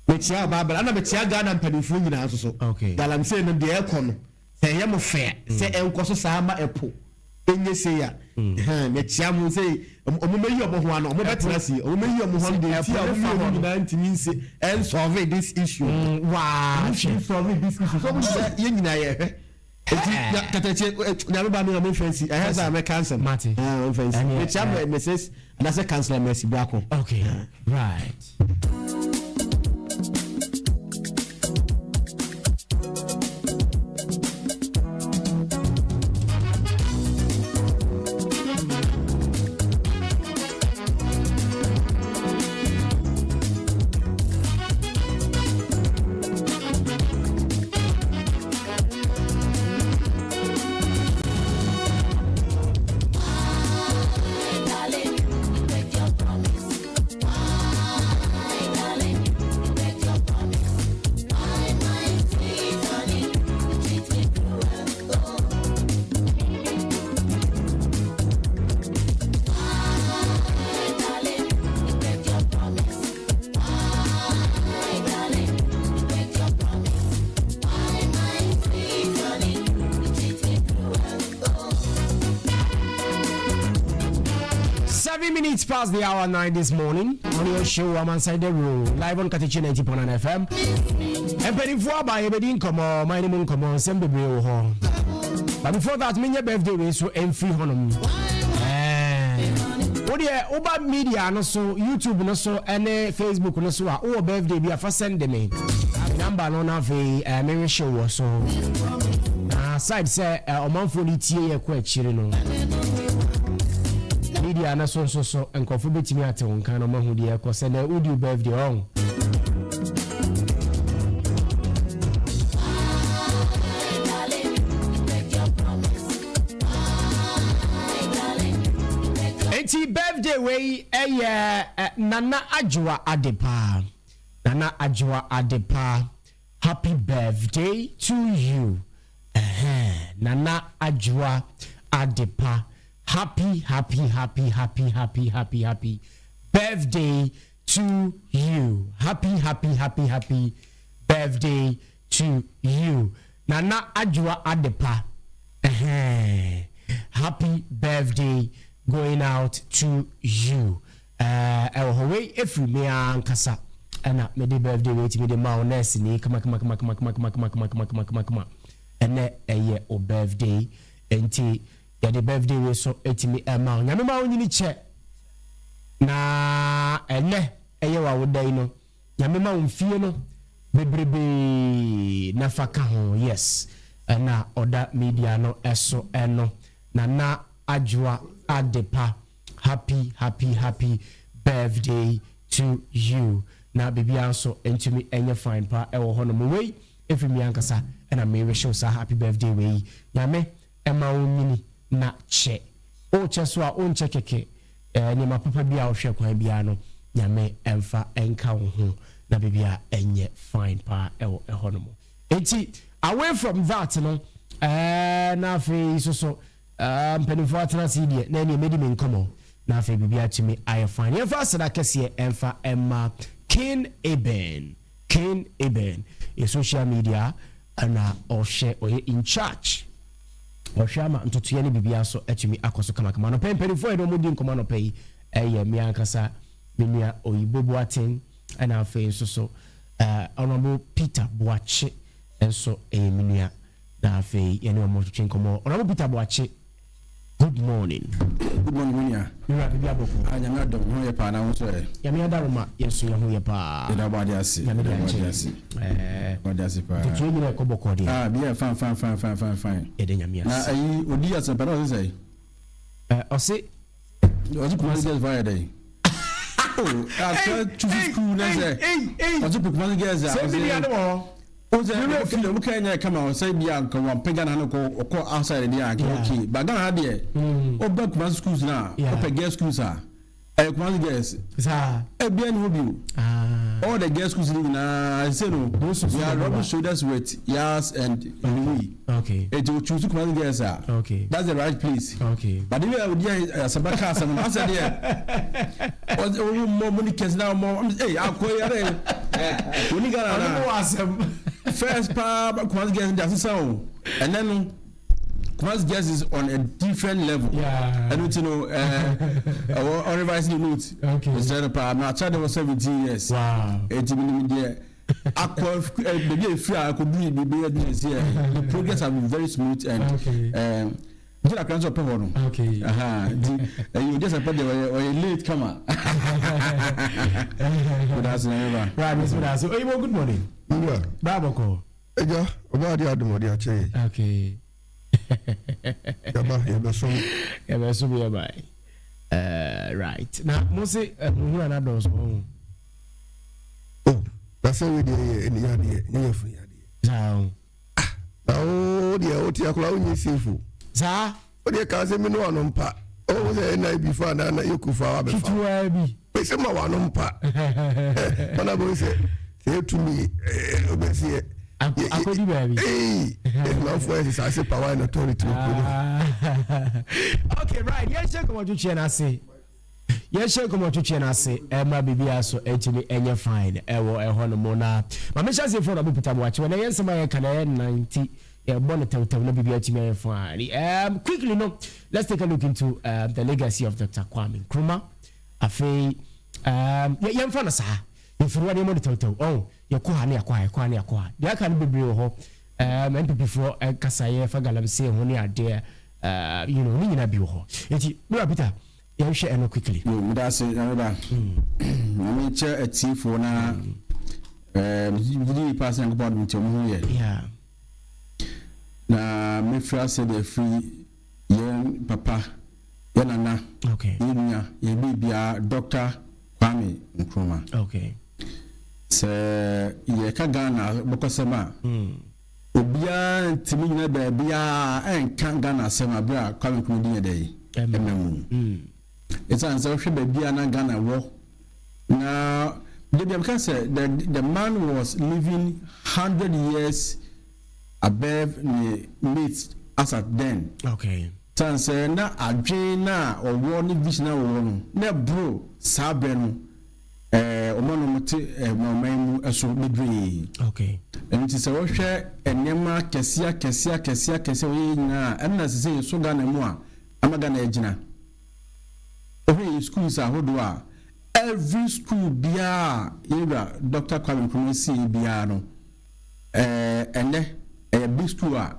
metia obabna ana metia Ghana mpanifo nyina so okay Galamsey no de ekono se ye mo fe se enkoso sama epo enye se ya metia mo se omumeyi omo ho ano omo betena si omumeyi omo ho de ti omo nyina ntimi nse and solve this issue wow solve this issue so mo ye nyina ye Katakyiefm nyame ba me fancy I has a cancel Marty fancy metia message and as a cancel mercy brako okay right. Minutes past the hour 9 this morning on your show I'm Inside the Room live on Katakyie 90.9 FM and before by ebedin komo my name komo sembe bre ho but before that me birthday we so free honum oba media no so YouTube no so and Facebook no so o birthday bi afa send me number no na ve me show so side say omanfo ni tie ye ko akire no media na so enkofo betimi ate wonkan no mahu de ekose na udi birthday on enti birthday we nana ajwa adepa happy birthday to you nana ajwa adepa happy birthday to you. Happy birthday to you. Nana Ajwa Adepa. Happy birthday going out to you. Away if you may ankasa. And me the birthday wait me the maoness ni come. And a birthday enti ya the birthday we so etimi ema nyame ma onyini che na ene eye wa wodai no nyame ma mfie no bebrebe na faka ho yes na oda media no eso eno na ajwa adepa happy birthday to you na baby also entimi enye fine pa ewo hono mo we every mi ankasa na me show sa happy birthday we nyame ema onyini na che o che so a on che keke ni ma papa bia o hwe kwan bia no nyame emfa enka wo ho na bibia enye fine pa ewo ehonomo enti away from that no na fe so mpenifo atena si die na ne medi me nkomo na fe bibia tumi aye fine emfa sada kese emfa emma King Eben a social media ana oshe oye in charge oshama ntutuye ni bibia so atumi akoso kama no pempenifo edo mudi nkomo no pay eye mi ankasa menua oyibo boaten ana afa so honorable Peter Boache enso menua na afa yene o motwe nkomo honorable Peter Boache good morning menua mi ra bibia boko anya mi adom ho ye pa na wo so ya mi adaroma yeso ye ho ye pa da ba dia se ba dia se pa to ni ko boko dia bia fine e de nyamia na ayi Odiasempa na so say o se o ju kuma get via day after choose school na say o ju kuma get za say bia no o je no feel o kan na kama o say bia nka wan pega na no ko outside dia okay but na de o back kuma schools na o pega schools a kuma girls sa bia no bi all the girls schools na I say no we are rubbing shoulders with Yas and Louis okay it will choose kuma girls okay that's the right place okay but if we dey sabaka some answer there o more money kids now more hey akoyare oni gara na first pa kuma girls dey so and then Kumasi Girls is on a different level. Yeah. And you know, on revising the notes. Okay. Instead of my child was 17 years. Wow. 18 minutes. Maybe if I could do it, the progress has been very smooth and okay. You just put the late comer. Right, Miss Mudaso. Hey, good morning. Bravo, call. Okay. Right now mose who na dos that's how we dey in yadi fu yadi now dia oti akula unyi sifu za o dey ka se mi no anompa o say na before na yokufa wa be fa tuwa bi pe se ma wa anompa ona bo se tumi obesi akodi baby love for is I say power and authority okay right yes check what you chena say yes check what you chena say ma bibia so etimi enye fine ewo eho no mo na ma me sha say for na Peter Boache when yes ma ye kana 90 born taw na bibia etimi fine quickly no let's take a look into the legacy of Dr. Kwame Nkrumah afei yem fa na sa if you want to taw oh yakwa ne yakwa dia kan bebre ho MPP for kasaye fa galamse ho ne ade you know ni nyina bi ho enti bro Peter ya hwe eno quickly no that's it remember me che atifo na we pass and about me to mo here yeah na me fra say the free yen papa yen nana okay yen ye bibia Dr. Kwame Nkrumah okay se ye ka Ghana bokosema obia ntimi nyina ba bia enka Ghana sema bra Kwame Nkrumah din dey it's an so hwe bia na Ghana wo na the say the man was living 100 years above the mates as at then okay tanse na adwen na owo ni vision wo no na bro sabe no omano mate mamu eso bedwe okay enti se wo hwe enema kesia we nyina emna se so Ghana mu a amaga na agina ohe schools ahodo a every school bia yeba Dr. Kwame Nkrumah si bia no ene big school a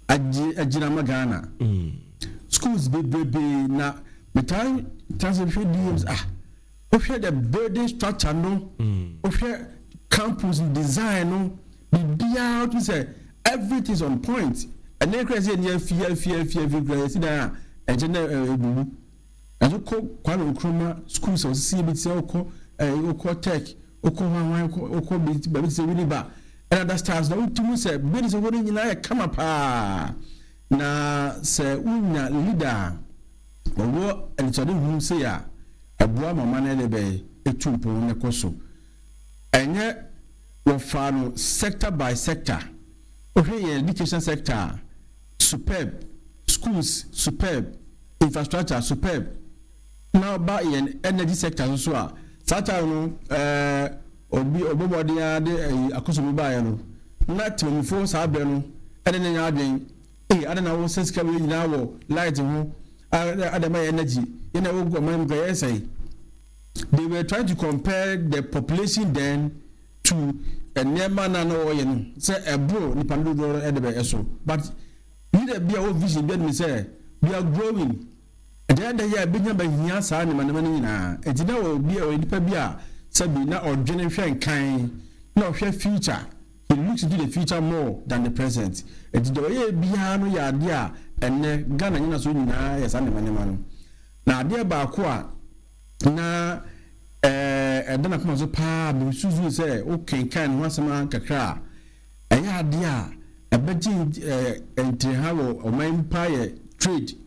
agina magana schools be na metan transfer DMs okay, the building structure no okay, campus design no be out to say everything is on point and then crazy and fear see that agenda ebubu and you Kwame Nkrumah schools or CBT oko tech oko oko be say really ba and other stars now to say buildings are running in come up na say unya leader or and so do say ya abua mama na lebe etumpo ne koso enye wofa no sector by sector education sector superb, schools superb, infrastructure superb. Now ba yen energy sector so a sata no obobodi ade akoso ba ya no na temfo sa abre no ene nya adwen ade na wo sensitive we nyina wo light ho ade ma energy ina wo go man go say they were trying to compare the population then to enema na no yen say ebro ni pandodo ede be eso but need be a vision be me say we are growing and then ya binya ba hia saa ne manama ni na etina wo bi a nipa bi a sabi na odwene hwen kan na ohwe future. He looks into the future more than the present. Etina wo ye bia no ya ade a enne Ghana nyina so nyina ya saa ne manama no na ade ba ko a na edana kuma so pa bi suzu say okay kan ho asema kakra eya ade a ebeji entre hawo o man empire trade.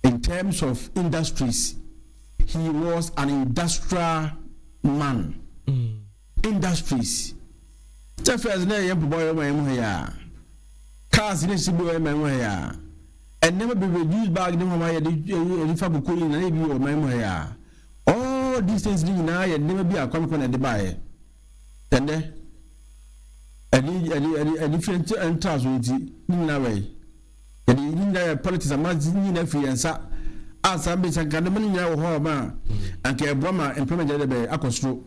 In terms of industries, he was an industrial man. Industries. Tefes na yem boy ma ya. Cars ni si boy ma ya. And never be reduced back them ma ya di fabuko ni na bi o ma ya. All these things ni na ya never be akwam na de bae. Tende. Any different enters with ni na way. The politics are mazing in free and sa as I be some kind of money now ma and care Brahma employment be akosro.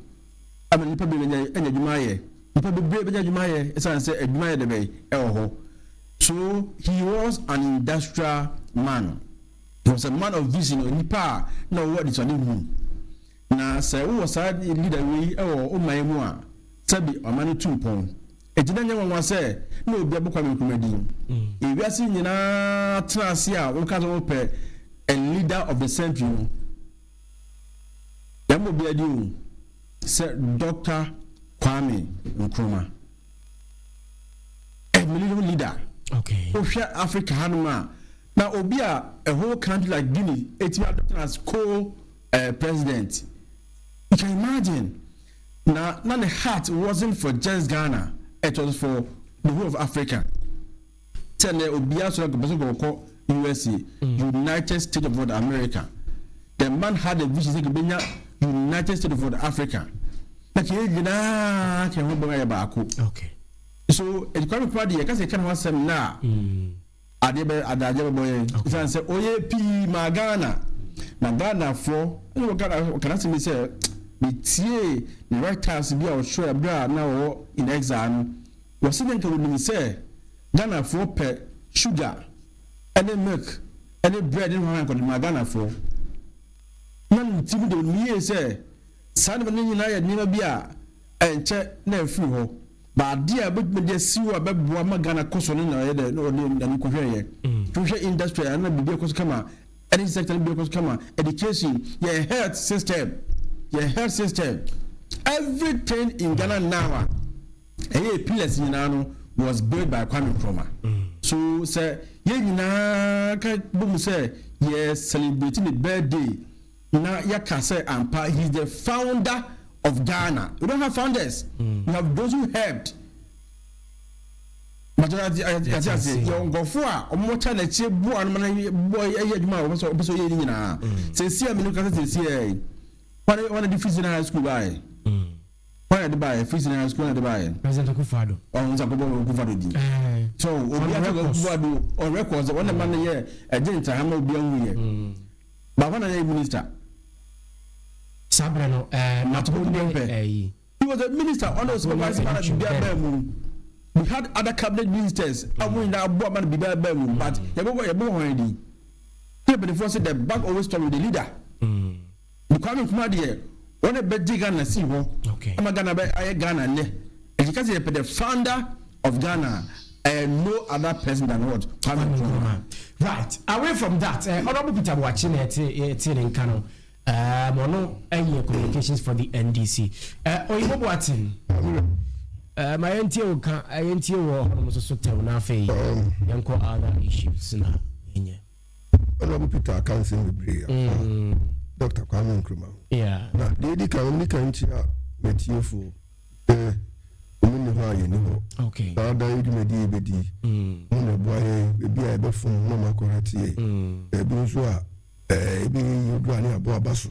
I mean probably any Jumaye. Probably Jumaye as I say admire the bay so he was an industrial man. He was a man of vision in Nipa no what is on him. Na say who was a leader we oh my moa sabi or money 2 pound. Ejidanya won say na obi abukwa me kumadi e asi nyina trase a wo ka so pe a leader of the century yamo bi adi say Dr. Kwame Nkrumah a military leader. Okay, Osha Africa hanuma na obi a whole country like Guinea as co-president. You can imagine na the heart wasn't for just Ghana. It was for the whole of Africa. Tell the Obiaso go USA, United States of North America. The man had a vision to be United States of North Africa. Okay. So it quite party because they can was some now. Adebe boy. So say oye P Magana. Magana for can I say the writers be our show bra now in exam was sitting to say Ghana for per sugar any milk any bread in one got Ghana for none to do me say son of an United never be and check never free ho but dear but me just see what Ghana cost on the industry and not be because come any sector because come education your health system. Your health system, everything in Ghana now, pillars in Ghana was built by Kwame Nkrumah. So, say, yes, celebrating the birthday. Now, Yakase Ampa, he's the founder of Ghana. We don't have founders. We have those who helped. But I say, young Baffour, or more time, let's say, boy, say, see, I'm looking at this. One of the freezing high school by. Why at the buy freezing high school at the buy? President Kwadwo. On Zakabo. So, on records, one of the year, a gentleman, I'm not beyond here. But one of the minister. Sabrano, he was a minister on the supervisor of we had other cabinet ministers. I wouldn't now bought man be there, but you're already. But the first the back always told the leader. Kwame Nkrumah one a big Ghana see ho. Okay. I'm Ghana be Ghana ne. Because he the founder of Ghana and no other person than what Kwame Nkrumah. Right. Away from that, Honorable Peter watching it in Kano. Mono any communications for the NDC. Oyibo Boatin. My NTO can NTO almost so tell na fe. Yanko other issues na. Honorable Peter can't sing the Dr. Kwame Nkrumah. Yeah. Na the can chia metiefo omini ho aye ni ho. Okay. Na da edumedi ebedi. Mo na boye ebi a ebe fun no makorati e. Ebi nso a ebi yoduane abo abaso.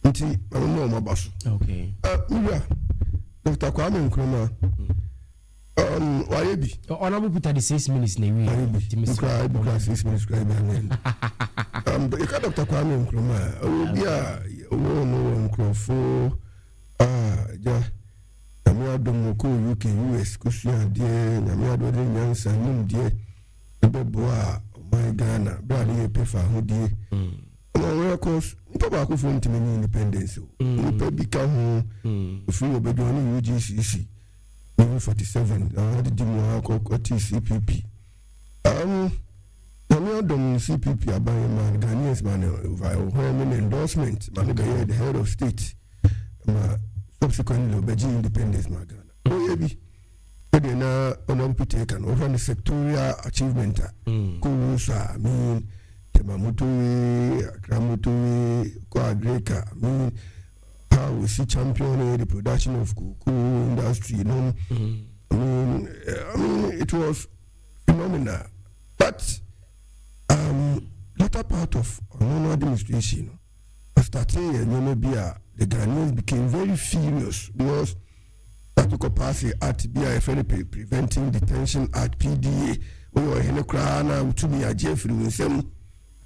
Nti no mo abaso. Okay. Mira Dr. Kwame Nkrumah wayebi honorable Peter the 6 minutes na wi Timikra 6 minutes cry be Dr. Kwame Nkrumah obi a no nkrofo ja nyame adom ko UK US kusua de nyame adom de nyansa nim de bebo a my Ghana bra de pefa ho de no records nto ba ko fo ntimi independence nto bi ka ho free obedo no UGCC 47 the demo TCPP Namia Dom CPP abaye man Ghanaians man over endorsement man the head of state subsequently obeji independence man Ghana oyebi ede na honorable taken over the sectorial achievement kurusa temamutu akramutu ko agreka how we see championing the production of cocoa industry, I mean, it was phenomenal. But latter part of our administration, starting the Ghanaians became very furious because that took a pass at BIFNP Preventing Detention at PDA. We were in a crown to me a Jeffrey with some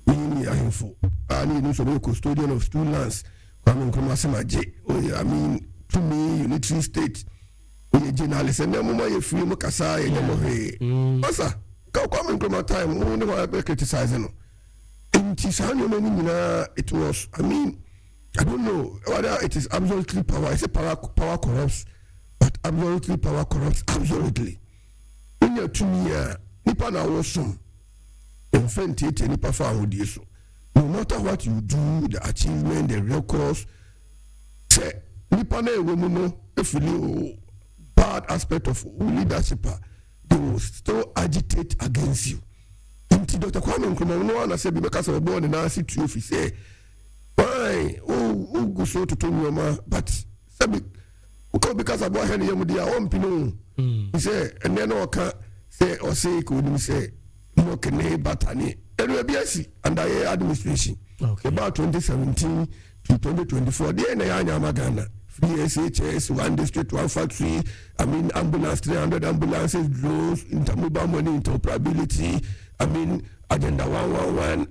info. I need to be a custodian of stool lands. Kwame Nkrumah semaje I mean to me unitary state we journalist and them mo free mo kasa ye mo he asa ka Kwame Nkrumah time mo ne wa criticize no inti sanyo many nyina it was I mean I don't know whether it is absolutely power I say power corrupts but absolutely power corrupts absolutely when you to me nipa na wo som enfenti nipa fa hodie so. No matter what you do, the achievement, the records, say, nipa na woman if you bad aspect of leadership, they will still agitate against you. Inti Dr. Kwame Nkrumah no one say because of born in Nancy to say, why go so to tell me but sabi because about her you dia on pino. He say and then say or say could say no can batani. Under administration about 2017 to 2024 the na Ghana free SHS 1 district 1 factory I mean ambulance 300 ambulances drones intermobile money interoperability I mean agenda 111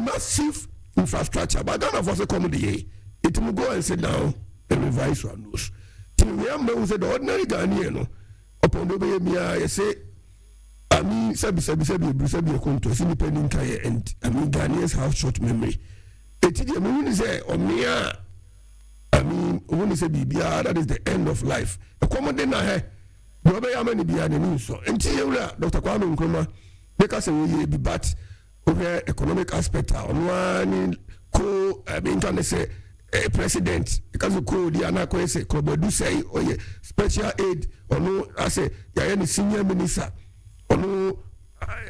massive infrastructure but Ghana for comedy it will go and sit down and revise one those remember we said the ordinary Ghanaian upon the way say I mean, sabi konto independent kaya and I mean Ghanaians have short memory. Etidi me say omia I mean when say bibia that is the end of life. E komode na he do be ya mani bia na so. Enti yewura Dr. Kwame Nkrumah make us we be but over economic aspect on ko I mean can say president because ko di anako say ko bodu say oye special aid ono I say ya any senior minister ono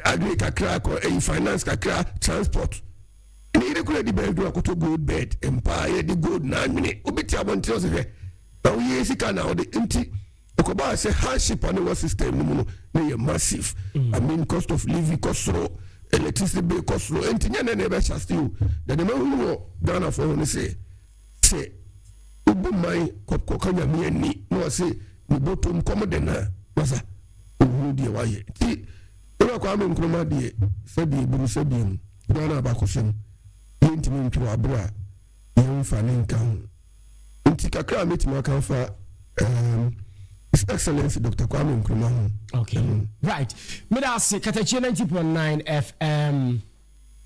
agri kakra ko finance kakra transport ni re kula di bed do akoto gold bed empire di gold na nwene obiti abonti ose he na we yesika na ode nti ko ba say hardship on the system no na massive I mean cost of living cost electricity bill cost nti nyane na be still the man who Ghana for no say ubu mai ko kanya mi ani no say ni botom komode na wasa di waye ti eba Kwame Nkrumah de sabi buru sabi Ghana ba ko sem yentimi ntwa abra yemfa ne nkan nti kakra metima kan fa His Excellency Dr. Kwame Nkrumah. Okay. Right. Me da se Katakyiefm 90.9 FM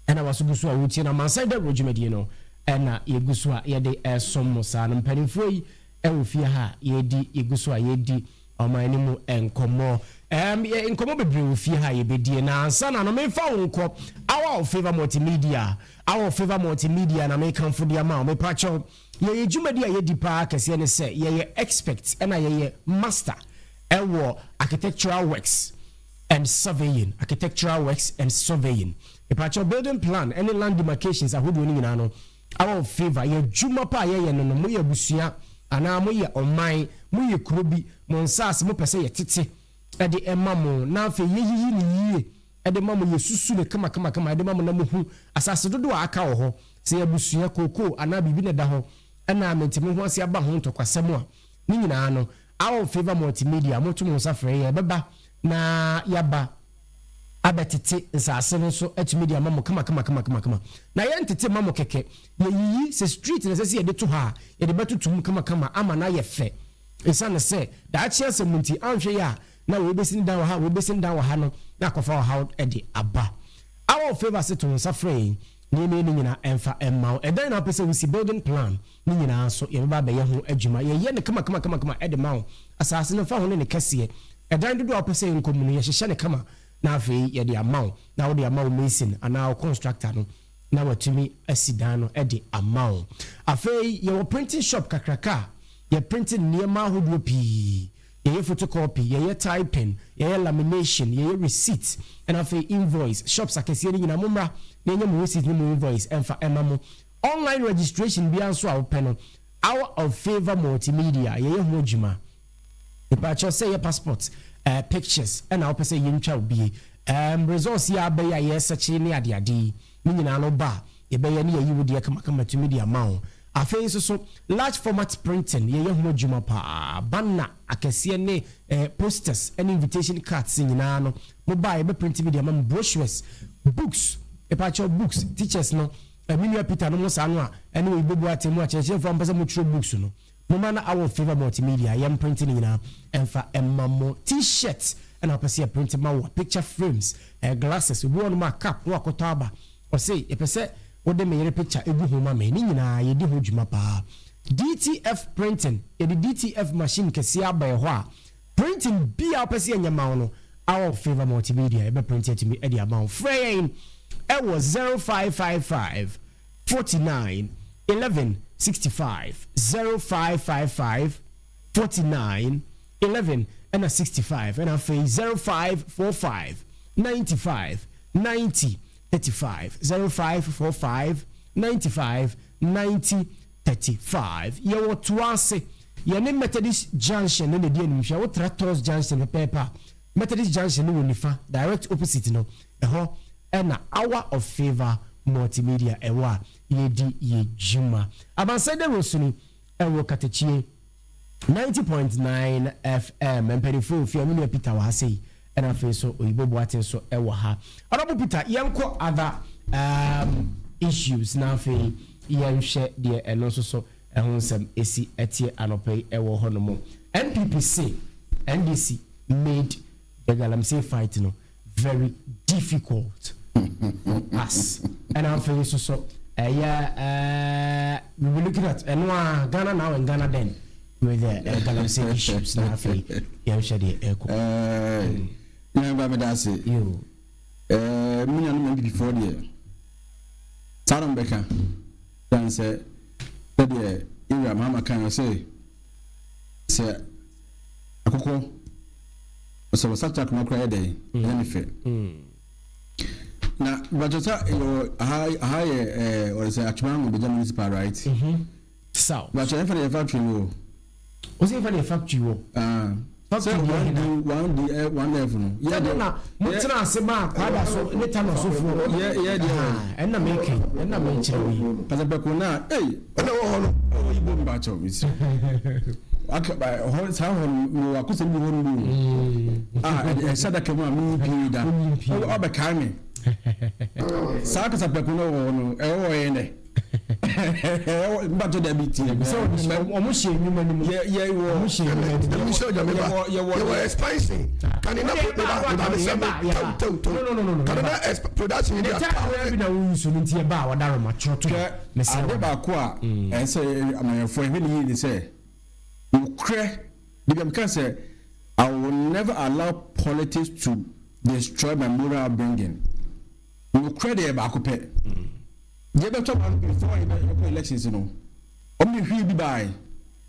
and I was gusu a wuti na mansai da rojumedi no na yegusu a ye de esom sa na mpanimfo yi e wo fie ha ye di yegusu a ye di omani mu enkomo enkomo bebre wo fie ha ye bedie na ansa na no me fa wonko our favor multimedia na me kan fo dia ma me pacho ye jumadi a ye di pa kase ne se ye expect na ye master ewo architectural works and surveying me pacho building plan any land demarcations ahodo ni nyina no our favor ye juma pa ye no mo ye busua ana mo ye oman mo ye krobi mo nsase mo pese ye tete e de emma mo na afi ye yiyi ni yie e de mamo ye susu ne kama e de mamo na mo hu asase dodo aka wo ho se ye busua koko ana bibi ne da ho ana mentime ho ase aba ho ntokwasem a ni nyina no our favor multimedia mo to mo safre ye beba na yaba abetete nsase no so atumedia mamo kama na ye ntete mamo keke ye yiyi se street na se ye de to ha ye de betutum kama ama na ye fe esa na se da chia se munti anhwe ya na we besin dan wa ha no na kofa ha e de aba our favor se to safre ni nyina emfa emma e dan na pese we see building plan ni nyina so ye ba be ye ho adwuma ye ne kama e de ma asase no fa ho ne kese e dan dodo pese nkomu ye hye ne kama na afi ye de amount na wo de amount mason ana constructor no na watumi asidan no e de amount afi ye wo printing shop kakraka ye printing niema hodo pi ye photocopy ye typing ye lamination ye receipt and afi invoice shops akese ni nyina momra na nye mo receipt ni mo invoice emfa emamo online registration bi anso a open our of favor multimedia ye ho djuma ipacho say your passport pictures and I say yintwa obi results ya be ya yesearch ni ade ni nyina no ba ye be ya ni yi wodi kama to media mawo afei so large format printing ye ho djuma pa banner akese ne posters and invitation cards nyina no mo ba ye be print media mam brochures books ipacho books teachers no Emilia Peter no mo sa no a ene we bebu atemu a cheche from pese mo tro books no no man our favor multimedia yam printing nyina emfa emamo t-shirts and I pese printing ma picture frames glasses we on ma cap no akoto aba o say e pese wo de me yere picture egu ho ma me ni nyina ye di ho djuma pa DTF printing e di DTF machine kesi aba e ho a printing bia pese nyama no our favor multimedia e be printed to me e di amount frame it was 0555 49 11 65 0555 49 11 and 65 and I say 0545 95 90 35 0545 95 90 35 you want to answer your name Methodist Junction in the DNM what Tratos Junction the paper Methodist Junction no nifa direct opposite no and hour of favor multimedia ewa yedi ye juma abansede rosuni ewo Katakyie 90.9 FM empedifo fi aminu Peter wa sei and afi so oyibo boaten so ewo ha Honorable Peter yenko other issues na afi yenhwe de eno so ehonsem esi etie anopai ewo honomo NPPC NDC made the galamsey fight no very difficult us and I'm feeling so we were looking at Ghana now and Ghana then with the galamsey issues now for you share the echo you me and before the Sarum Becker then say the area mama can say akoko so such a cry day benefit na bajota high or say Achman be municipal right so but you for the factory wo was it for the factory wo factory one level no yeah na mutina asema kwada so later no so for yeah and na make and na make we pasa be ko na na wo no yibo mba cho mi akaba ho sa ho no akoso mi ho no sadaka mu ami bi da obeka mi saka sa pekuno no ewo ene mbato da biti so omo she nyuma ni ye wo omo she nyuma show ja meba ye wo expansion can na no can na production ni ata bi na wo so nti e ba wa daro ma choto mese ba ko a ense amayefo e ni ni say ukre the can say I will never allow politics to destroy my moral upbringing. You credit back up. You better talk before elections, you know. Only he be by.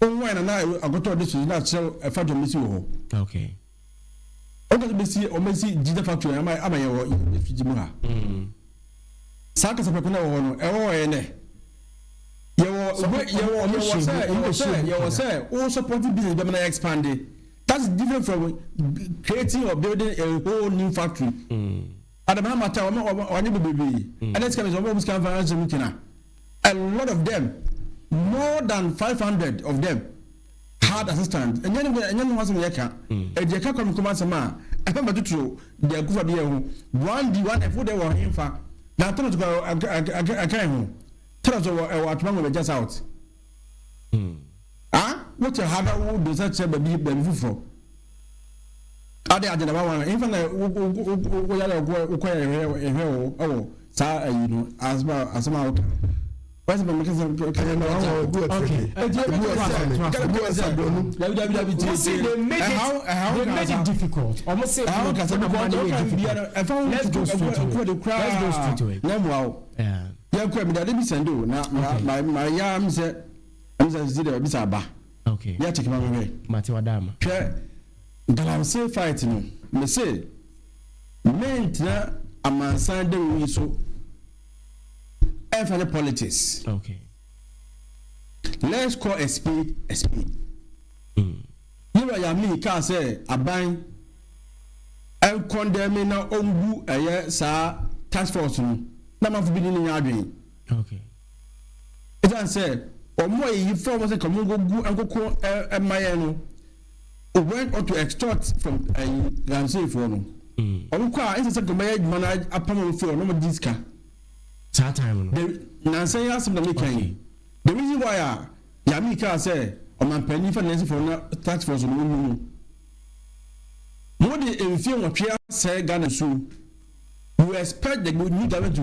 Oh, when and I got to this is not so a factor missing. Okay. Okay, be see or see Gita factory. Am I if you Sakas of Pekuna or ene. you say all supporting business be na expand. That's different from creating or building a whole new factory. At the moment, and that's coming almost a lot of them, more than 500 of them had assistants. And then was in Yaka, a Jaka come sama. I remember to true, they are good for the one if they were in fact. Now tell us to go. I can't tell us what one will just out. What a hard would do such a baby for. Are they the one? Even as well as out. What's the they made it difficult. Almost say how can let's go straight to it. Yeah. My yam said, I'm Bisaba. Okay. Yeah, take my way. Matiwadama. Galamsey fighting. Me say, maintain a man Sunday we so. For the politics. Okay. Let's call a spade a spade. You are me can say a bang and condemn now on a year, sir, task force. Number of beginning your dream. Okay. It I said, or more you form was a communal and go and my went on to extort from a Ramsey for no. Or quite is a command man upon for no disca. Time. Nancy asked the making. The reason why Yamika said, "On my penny financing for tax force on the moon." More than a film of Pierre said, Ghana soon. You expect the good new government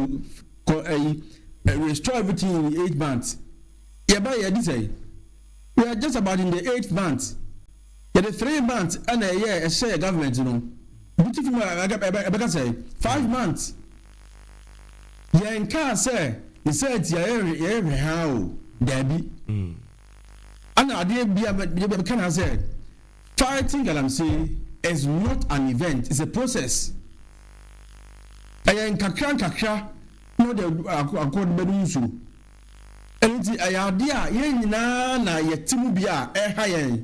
to restore everything in 8 months. Yeah, by say we are just about in the 8 months. Yeah, the 3 months and a year, a share government, you know. Beautiful, I say 5 months. Yeah, can't say, he said, every how, Debbie. And I didn't can I say, fighting, I'm saying, is not an event, it's a process. I am kakra, no, the accord Bedusu. And the idea, yen na yet Timubia, high.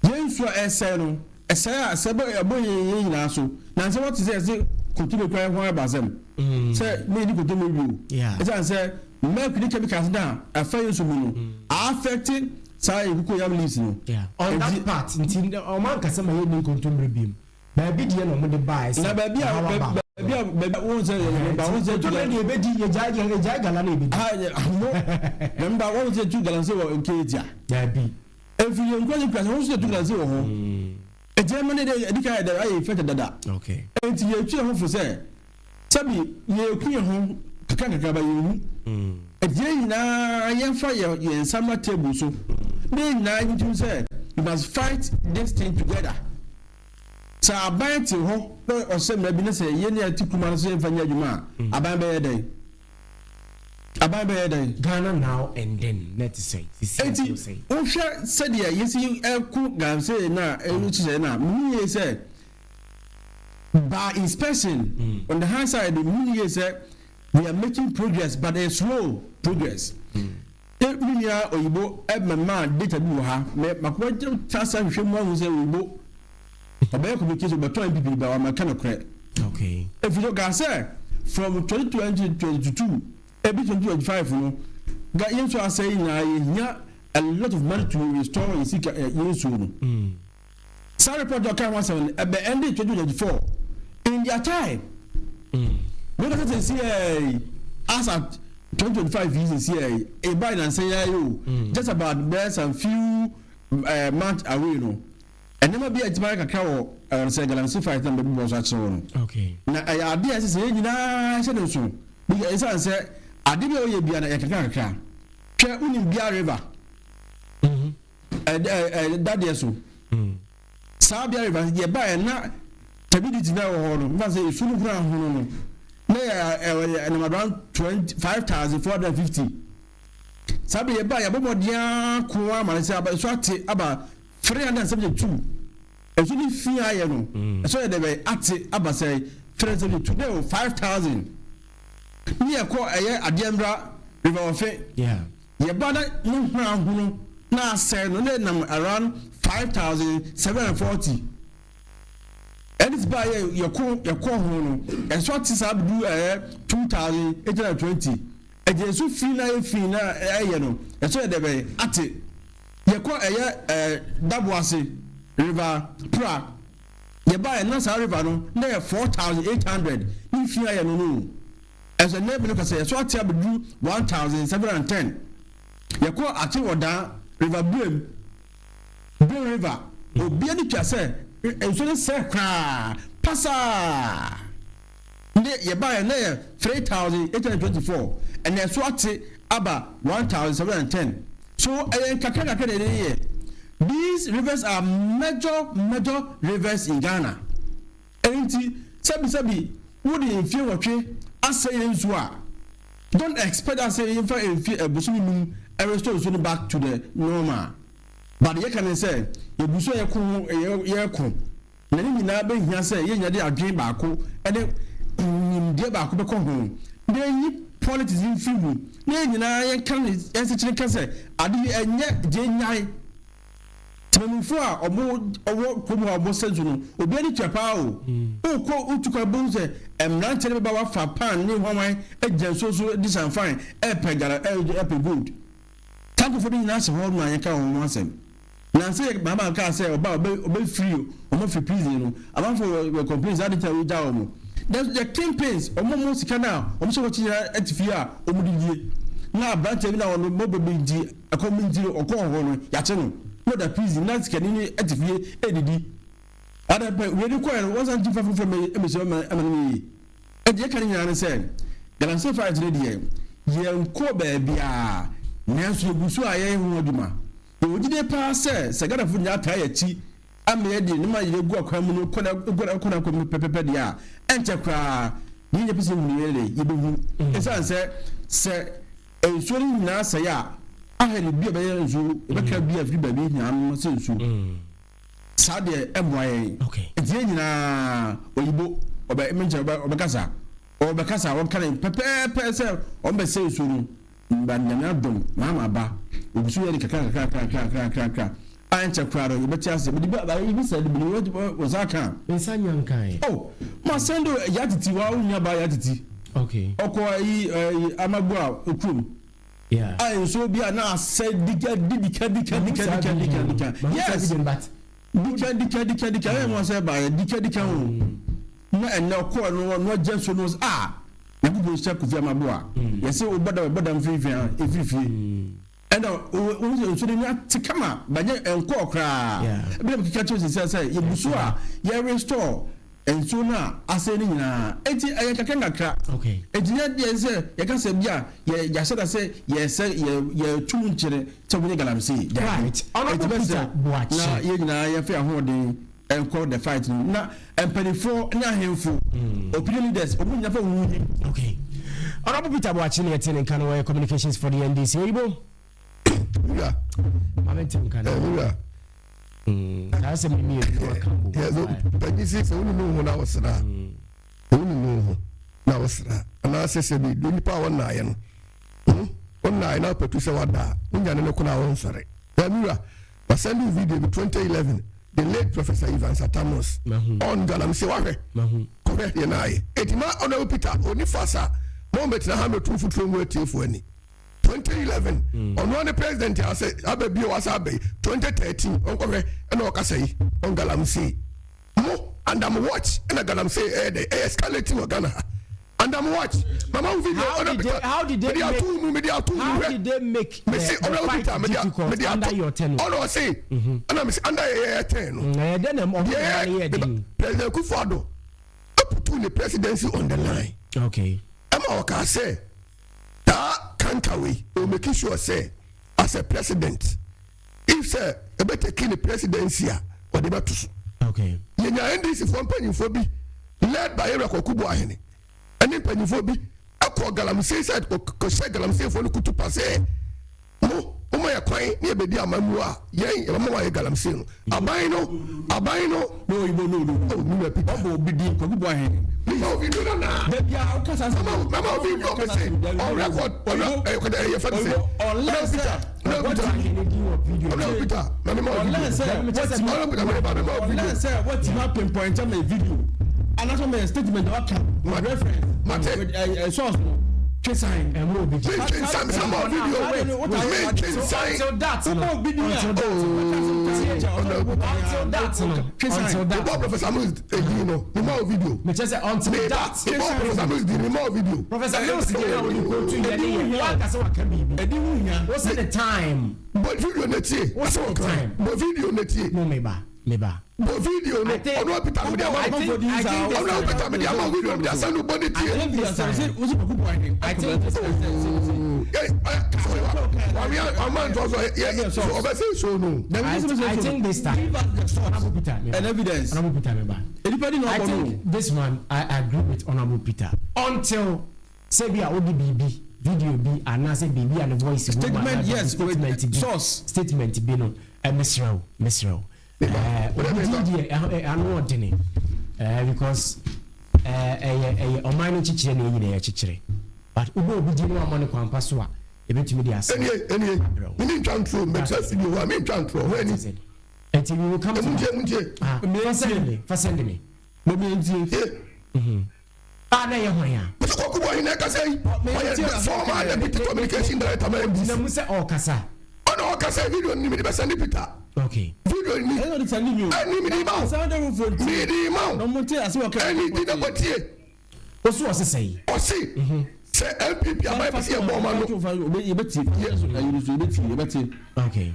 Yen swa essay, a saber, a boy in Naso. Now, what is it? Continue crying why about them. Say, maybe could do you. Yeah. As I said, make the chemicals down, a fair to affected, say, who could have listened. Yeah. On that part, until the Oman Casama didn't continue to beam. Maybe the end of the buys. Now, baby, I won't say, remember, I won't say 2 gallons in Katia. Maybe. If you inquire, I won't say 2 gallons. A Germany, they are affected that. Okay. And you chill for say, Sabi, you clear home, Kakaka, you. A day now, I am fire in summer table. So, then you say, you must fight this thing together. So, I buy to home or some maybe say, Yenia Tikuman say, Vanya Juma, I buy by a day. I buy by a day. Ghana now and then, let's say. Osha said, yes, you cook, Gam say, now, which is now, me said. By inspection, on the hand side, the media said we are making progress, but a slow progress. If we are Oyibo, my man, data do have, my question, Tassa, Shimon was a Oyibo. A better communication about 20 people by my kind of credit. Okay. If you look at say, from 2020 to 2022, every 2025, got into us saying, a lot of money to restore and seek a year soon. Sorry, Project 1 at the end of 2024. In their time, what does it say? As at 2025 years in CIA, a Biden and say, just about less than few months away, no. And never be a Jamaica cow and say, I'm so fighting the was at so. Okay. Now, I idea is saying, I said so. Because I said, I didn't know you'd be an Ekaka. Care in Bia River. That is so. Sabia River, yeah, by and not. Stability now, was a full ground. And around 25,450. Sabi buy a bobo dia kuama and say about 372. And only fear I know. So they were at about say 372 5,000. Near call a Adiambra River of Fate. Yeah. ye bana no hwa hunu na say no na nam around 5,740 and it's by your call hunu and so tis up do 2,820 and je so fina no and so de be ate ye call Dabuase river pra ye buy na sa river no na 4,800 ni fina ye no as a neighbor look say so ate up do 1,710 ye call ate oda river Blue river obi ani twa say enso ne se kra pasa ne ye buy na 3,824 and then so ate aba 1,710 so kakaka de these rivers are major rivers in Ghana enti sabi would in fear watwe asay enso a don't expect us say in fear ebusumi restore so back to the normal but you can say ebuso ye ko na ni na be hia say ye nya de adwen ba ko ene nimde ba ko be ko ho de yi politics in fibu na nyina ye kan yense kire kan say ade enye je nyai temufo a owo komu obo senju no obi ani twapa o ko utuka bo say emrante be ba wa fa pan ni hwan ejenso so disanfine pegara good tanko for nyina se ho ma ye kan ho asem na say mama ka say oba free o free prison no about for complaints that tell you down the campaigns omo sika na omo so chira atifi a omo didie na branch bi na ono mo be di community okon ho no ya che no no the prison na sika ni atifi edidi ada pe we dey call wasn't different from me so amani e dey kan nyana say galamsey fight dey dey ye nko ba bia na so busu aye ho aduma ojide pa se gada fu nya ta yachi ame de nima ye gu akwa mu no kona ko pepepe dia enche kwa ni nye pese mu yele yebehu esan se enso ni na se ya ahele bia be enso be ka bia fri ba bi nya am se enso sa de eboye e nyina oyibo oba menche oba kasa won kan pepepe se on be se enso no mbanyana dom mama ba obusu yɛ kaka ancha kwaro yebeti ase bi ba yi se bi wo zaka nsanya nkan oh ma sendo yatiti wa unya ba yatiti okay oko yi amagu a okum yeah ai so bi na ase dika yes dika e mo se ba dika o na enne oko no jenso no na bubu se ku fi amagu a yesi oboda mfifi and so they not tikama banye enko okra be be kika choose say ye busu a ye restore and so na ase ni nyina enti ayekaka ngakra okay enti ye say ye ka say bia ye ya say say ye tun chire tebunye galamsey right na ye nyina ye fe ahode enko the fight na empanifo na hemfo opinion leaders obunya fa wu okay Honorable Peter Boachini attending Kanaway Communications for the NDC. Oyibo. Yeah. Momentum Kanaway. That's a mimi. Yeah, but you see, so no one was that. Only no. Now was that. And I said, "Do you power nine? 9 up to say what that. No kuna on sorry. Mira, I send you video in 2011. The late Professor Ivan Satamos on Galamsey Wahe. Correct, and I. Etima Honorable Peter only fasa. Moment na hame tu futu mu etifu ani 2011 on one president I say abebi was abe 2013 onkowe na okasai on Galamsey mo and I'm watch na Galamsey the escalating Ghana and I'm watch mama video how did they make the under your tenure all I say and I'm under your tenure President Kwadwo put the presidency on the line okay Emma Oka say that Katakyiefm will make sure say as a president if say a better king the presidency or the batus okay yenya NDC for pennyfo bi led by Eric Okubo ahene and pennyfo bi akọ Galamsey said ko Galamsey for no kutu passe no Uma ya kwan ni ebedi amamu a yen e mama wa galamsey no aban no no ibo no no Peter obo obidi ko gbo ahen no video na da bia o kasa mama video ko say on record e fa say unless Peter what you have pinpoint on my video and that's my statement okay my reference my source Chesign and will be video until that Professor Mills the more video until that Professor Mills what's the time but video what's the time but video no meba but video no ono Peter me dey am video me dey send nobody tie I think this time I think this one I agree with Honorable Peter until Sebia ODBB video B and I say BB and the voice statement yes statement source statement B no Mesrel because omano chichire na enyine ya chichire but ubo obidi no amane kwampa so a ebetumi dey asa any me transfer me just video wa me transfer when it until we will come to fasende me mo me ntie na ye ho ya ko ko hin na kasa yi former deputy communication director na mu se o kasa ono kasa video ni me dey send Peter okay video ni I don't tell you ani me di ma sound of food me di ma no mo tie ase o ka ani di na kwatie osu o se sei say LPP abai pese e bo ma no obeti obeti okay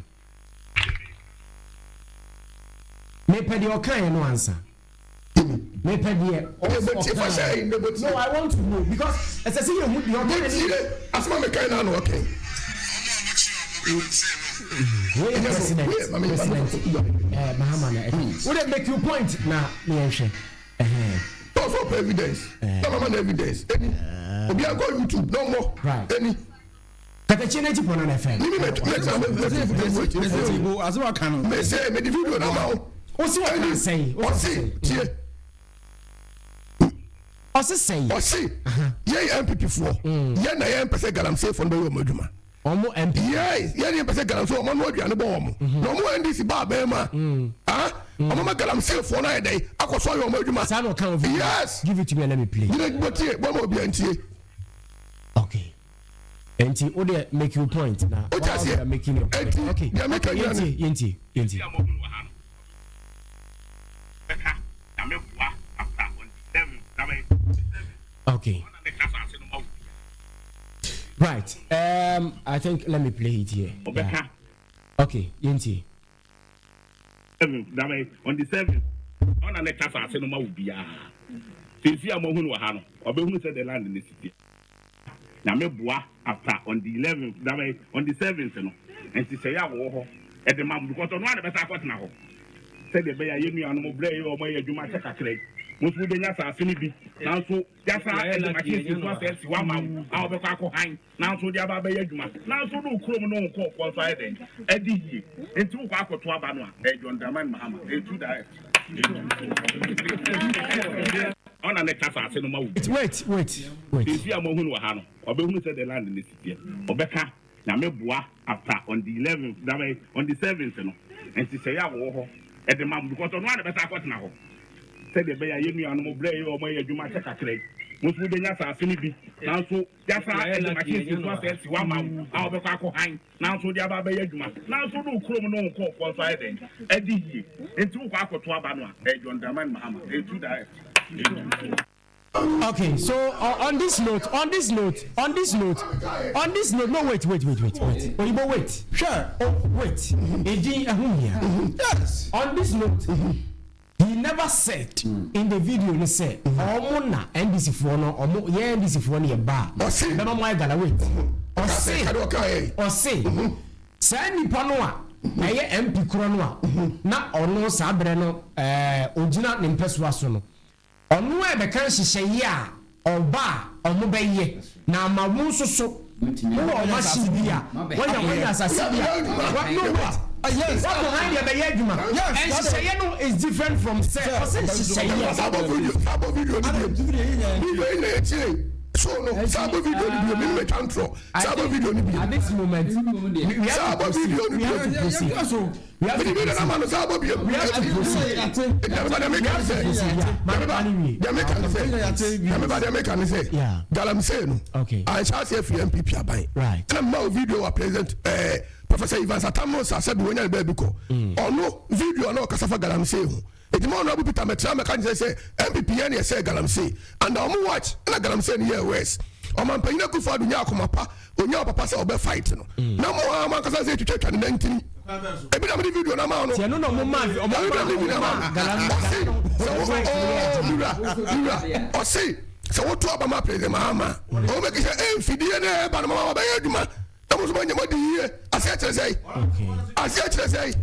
me pedi o kan no answer me pedi no I want to know because as I say you the okay asma me kan na no okay president Mahama would it make you point na me ehwe for evidence no mama evidence obi go YouTube no more right any Katakyiefm na tipo na FM me asma kan me say me the video na ma o si what can say o si tie o si ye MPP for ye na ye pese galamsey for no madwuma omo MP yes ye pese galamsey omo no aduane bo omo no mo NDC ba ba ma omo ma galamsey for na dey akoso yo madwuma sa no kan video yes give it to me and let me play you go tie bo mo bi antie okay enti o dey make you point na o making your point okay yenti okay right I think let me play it here okay yenti on the 7th on an extra say no ma ubia since am hunu wa ha no obehunu say the land in the city na me boa after on the 11th on the 7th no and say ya wo ho e de mam because no na better akot na ho say the be ya yenu anu mo bre e o mo ya dwuma check akre mo fu de nya sa afini bi na so ya sa e de machine so say si wa ma a o be kwa ko han na so de aba be ya dwuma na so no krom no ko ko so ai den e di yi enti wo kwa akoto aba no a e John Dramani Mahama e tu da on an extra say no ma wait if you am hunu wa ha no obehunu say the land in the city obeka na me boa after on the 11th on the 7th no and say ya wo ho e de mam because no na better akot na ho say the be ya yenu anu mo bre e o mo ya dwuma check akre mo fu de nya sa afini bi na so ya sa e de machine so say si wa ma a obeka akọ han na so de aba be ya dwuma na so no krom no ko ko so ai den e di yi enti wo kwa akoto aba no a e John Dramani Mahama e tu da okay so on this note no wait oyibo wait sure wait eji ehun yes on this note he never said in the video he said omo na NDC for no omo ye NDC for no ye ba be ma mo gala wait o say say nipa no a eye MP kro no a na ono sa bre no ogina ne mpesua so no ono e be kan hihye a oba omo be ye na ma mu soso who machine here when you assassin no yes what behind the yeduma and Shayeno is different from so no sabo video ni bi me tantro sabo video ni bi at this moment we have to proceed we have to proceed we have to proceed we have to proceed galamsey no okay I shall say for MPP aban right and now video wa present Professor Ivan Satamo said when you baby ko ono video na okasafa galamsey ho ejima ono Peter Metra meka nje say MPP na say galamsey and omo watch na galamsey ni US oman panyina ku fa dunya akomapa onya papa say obe fight no na mo ama kasa say twetwa ne nantini ebi na me video na ma no tie no no mo ma galamsey o say so what to abama president mahama o make say fidie na ba na mama ba yaduma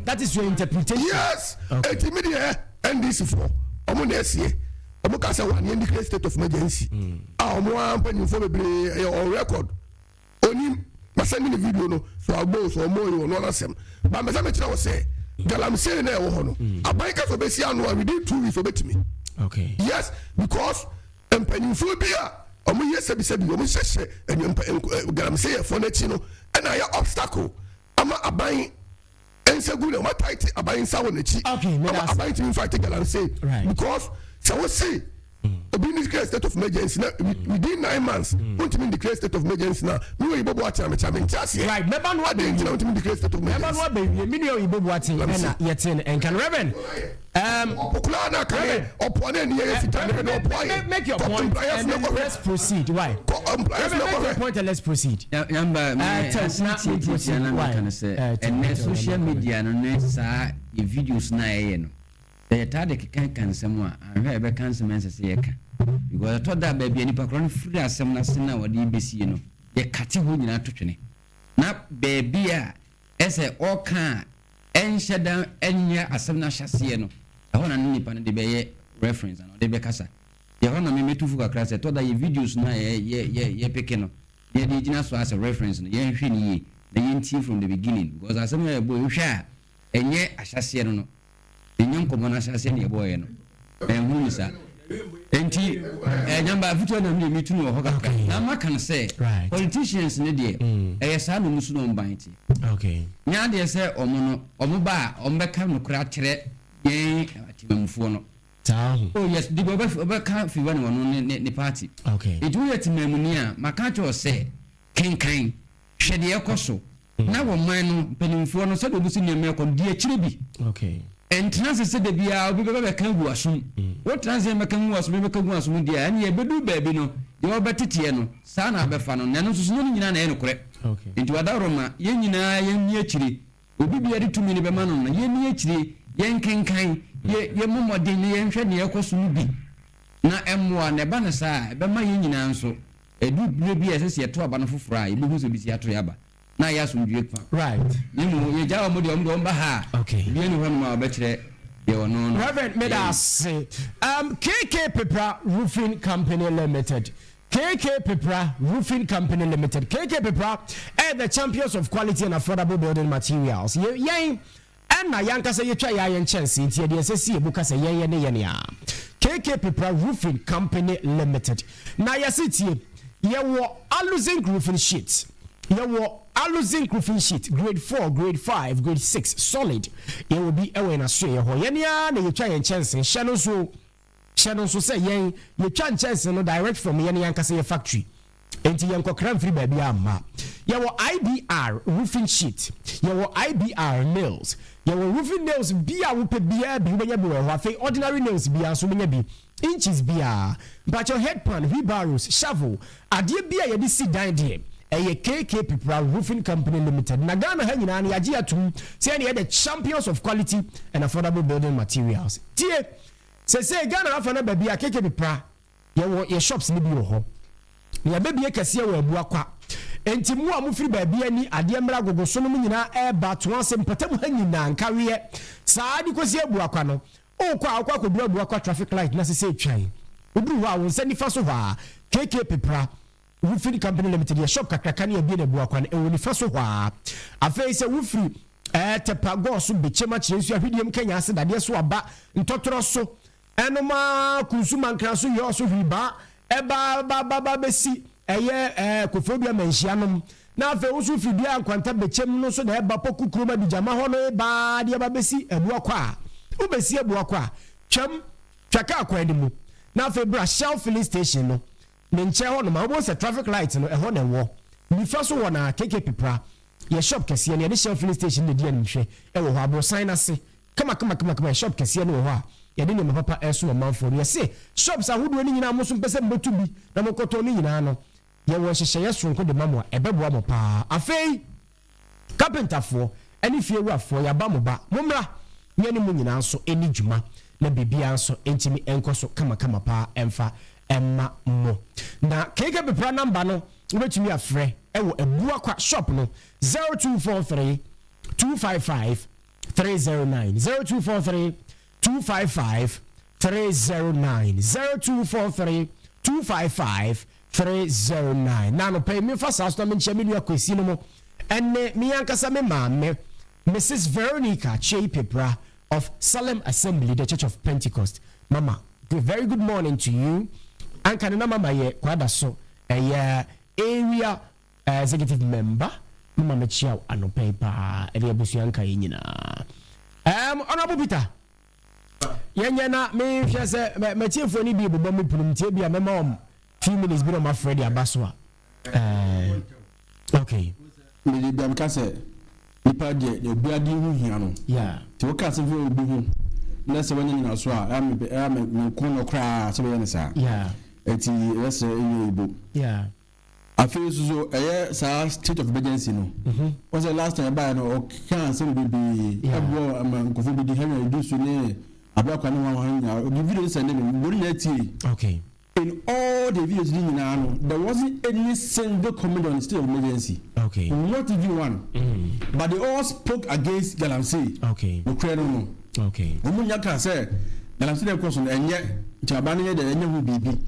that is your interpretation. Yes. Okay. NDC for Omunesie. Omukasa one in the state of emergency. On record. Only sending the video no so I both or more you no them. But I say galamsey na ho no. Abanka so besi anu within 2 weeks obet me. Okay. Yes, because empanimfobia omo yesebisebi omo hyehyɛ galamsey for nechi no and I obstacle ama aban ensegu na ma tight aban sa won nechi okay aban to fight galamsey because so we see obi in the state of emergency na within 9 months won't mean the state of emergency na me we bobo ati amechame ntiase right meba no ade nti na won't mean the state of emergency meba no be me dey bobo ati na yetin and can Reverend okulana kare opone ni ye fitane no boy make your point and let's proceed why make your point and let's proceed number and social media no ne sa e videos na ye no they tade kan nsem a ahwe be kan nsem nsese ye ka because to da ba bia ni pakro free asem na sena wode besie no ye kate ho nyina totwene na ba bia ese o kan enhyeda enya asem na hyase no ho na nipa no de be ye reference na de be kasa ye ho na me metufu kakra se to da ye videos na ye peke no ye de gina so as a reference no ye hwe ni ye na ye nti from the beginning because asem na bo hwe a enye ahyase no enye nkomo na ahyase na ye boye no hu sa enti nyamba video na me metu no ho kakra na maka no say politicians ne de e sa no musu no mbanti okay nya de say omo ba ombeka no kra kire yen atimamfo no oh yes the obe ka fi one ne party okay e do yet mamuni a maka cho say kenkan hwede ekoso na wo man no penimfo no say do busi ne me ko de akire bi okay entrance se de bia obi be kan gu asum what trans me kan gu asum be kan gu asum dia na ye bedu baabi no ye obetete no sa na abefa no nanu susu no nyina na ye no kore okay enti wadaroma ye nyina ye ni akire obi bia de tumi ne be ma no na ye ni akire ye nkenkan ye momodin ne ye nhwe ne ekoso no bi na emwa ne ba ne sa be ma ye nyina nso edu bia bia sese ye to aba no foforo a ye bi hu so bi si ato ya ba na ya so ndwe kwa right nimu ye jawo mo de omba ha okay bi enu hanu ma obekire ye wono no Reverend Medas KK Pepra Roofing Company Limited KK Pepra Roofing Company Limited KK Pepra are the champions of quality and affordable building materials yen and na yanka say ye twa yen chance nti de sesi ebuka say yen ne yen ya KK Pepra Roofing Company Limited na yasitie ye wo aluzinc roofing sheets ye wo aluzinc roofing sheet grade 4 grade 5 grade 6 solid it will be ewe na so ye ho ye na ye twa yen chance hyano so say yen ye twa chance no direct from yen yanka say factory enti yen kokran free baby amma ye wo IBR roofing sheet ye wo IBR nails ye wo roofing nails bia wo pe bia bi wo nya bi wo afi ordinary nails bia so nya bi inches bia but your headpan wheelbarrows shovel ade bia ye di sit down there KK Pepra Roofing Company Limited. Nagana ha nyina na yaji atum say na the champions of quality and affordable building materials. Tie say Ghana afa na ba bia KK Pepra ye shops ni bi wo ho. Na ba bia kase wo abu akwa. Enti mu a mu firi ba bia ni ade mra gogoso no nyina e ba to asem potamu ha nyina nkawe. Saa di kosi abu akwa no. O kwa akwa ko du abu akwa traffic light na se twan. Odu ho a won sani fa so ha KK Pepra wofiri company limited ya shop kakraka ne bi na bua kwan e woni fa so hwa afei se wofiri tepa go so bechema kire so ahwediem kanya ase dade so aba ntotoro so enoma kunsuma nkra so yo so hwiba ba besi eye kofobia manhyianom na afei woso fidua ankwanta bechem no so na eba pokukuruma di jama ho no ba de ba besi ebua kwa ubesi ebua kwa twam twaka akwani mu na afei bra Shell filling station no ne nche ho no ma wo se traffic light no ho na wo nifa so wo na KK pra ye shop kese ne de Shell filling station ne dia nhwe e wo ho abo sign ase kama shop kese ne wo ho a ye de ne papa eso no manfo ye se shops ahodo ni nyina mo so mpese mbetu bi na mokoto ni nyina no ye wo hyehye ye sonko de mamo ebeboa mo pa afei carpenter fo ani fie wafo ya ba mo ba momra nye ni mu nyina so eni dwuma na bibia so entimi enkoso kama pa emfa emma mo na keke bepra number no wobetumi afre ewo ebua kwa shop no 0243 255 309 0243 255 309 0243 255 309 nano pay me fa sa sto me nche me akwesi no mo enne me yankasa me maame Mrs. Veronica Chepepra of Salem Assembly, the Church of Pentecost. Mama, very good morning to you. And can mama ye kwada so area executive member. Mama me chia ano paper e de abusu yanka nyina. Honorable Peter. Yenya na me hwe se me tiefo ni bi bobo me punum tie bia me ma few minutes bi no ma Freddy Abaswa. Okay. Me bi am ka se nipa de obi adi hu hia no. Yeah. Ti wo ka se fo obi hu. Na se wanya nyina so a me kun no kra se be ne sa. Yeah. Eti yes ibo. Yeah. I feel so a state of emergency no. Was the last time I no can say be abo am ko fo bi di hen reduce ne abakwa ne wan han the video send me bori na ti. Okay. In all the videos in Nano, there wasn't any single comment on the state of emergency. Okay. Not even one. But they all spoke against Galamsey. Okay. No. Okay. Umunyaka said, Galamsey question, and yet, Chabani, the enemy baby,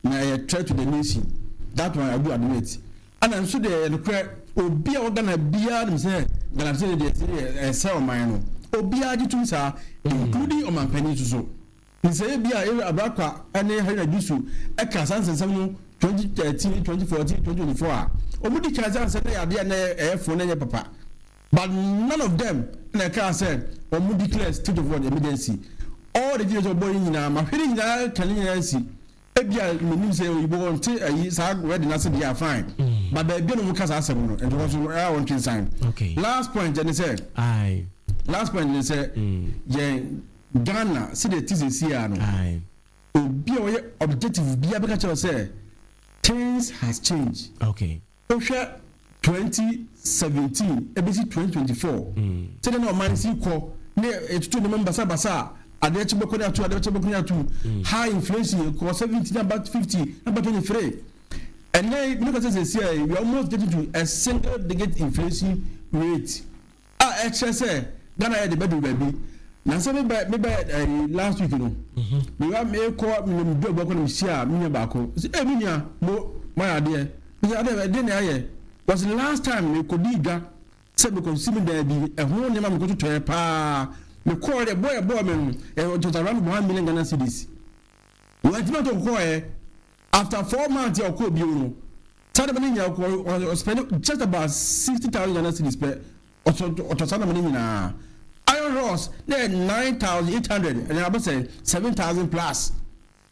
now a threat to the nation. That one I do admit. And I'm sure the prayer, Obia organa beard, say, Galamsey, a cell mine, Obia Jitunsa, including Oman Penny to so. Nse bia abakwa ane hana dusu eka sansen 2013 2014 2024 omudi chaza say na ade na efo na papa but none of them na can say omudi declare state of emergency all the videos of boy nyina ma hwere nyina kan nyina si ebia menim say oyibo wonte ayi sa ready na say they are fine but the bia no mu kasa asem no and was I want to sign. Okay. Last point they said yeah Ghana see the things here no. Obi oye objective bia be ka say things has changed. Okay. So 2017 ebisi 2024. Say na man si ko ne etutu ne members basa ade chebeko na tu high inflation ko 70 about 50 about 23. And then you know say we are almost getting to a single digit inflation rate. Say Ghana had the better baby. Na se me last week no me wa me ko me do boko no sia me ba ko me nia mo my ade ade na aye was the last time me ko diga se me ko simi da bi e ho ne ma me ko to pa me ko de boy me to around 1 million Ghana cedis we ati to ko after 4 months ya ko bi no sada me nya ko spend just about 60,000 Ghana cedis per o sada me nya Iron Ross, they're 9,800, and I would say 7,000 plus.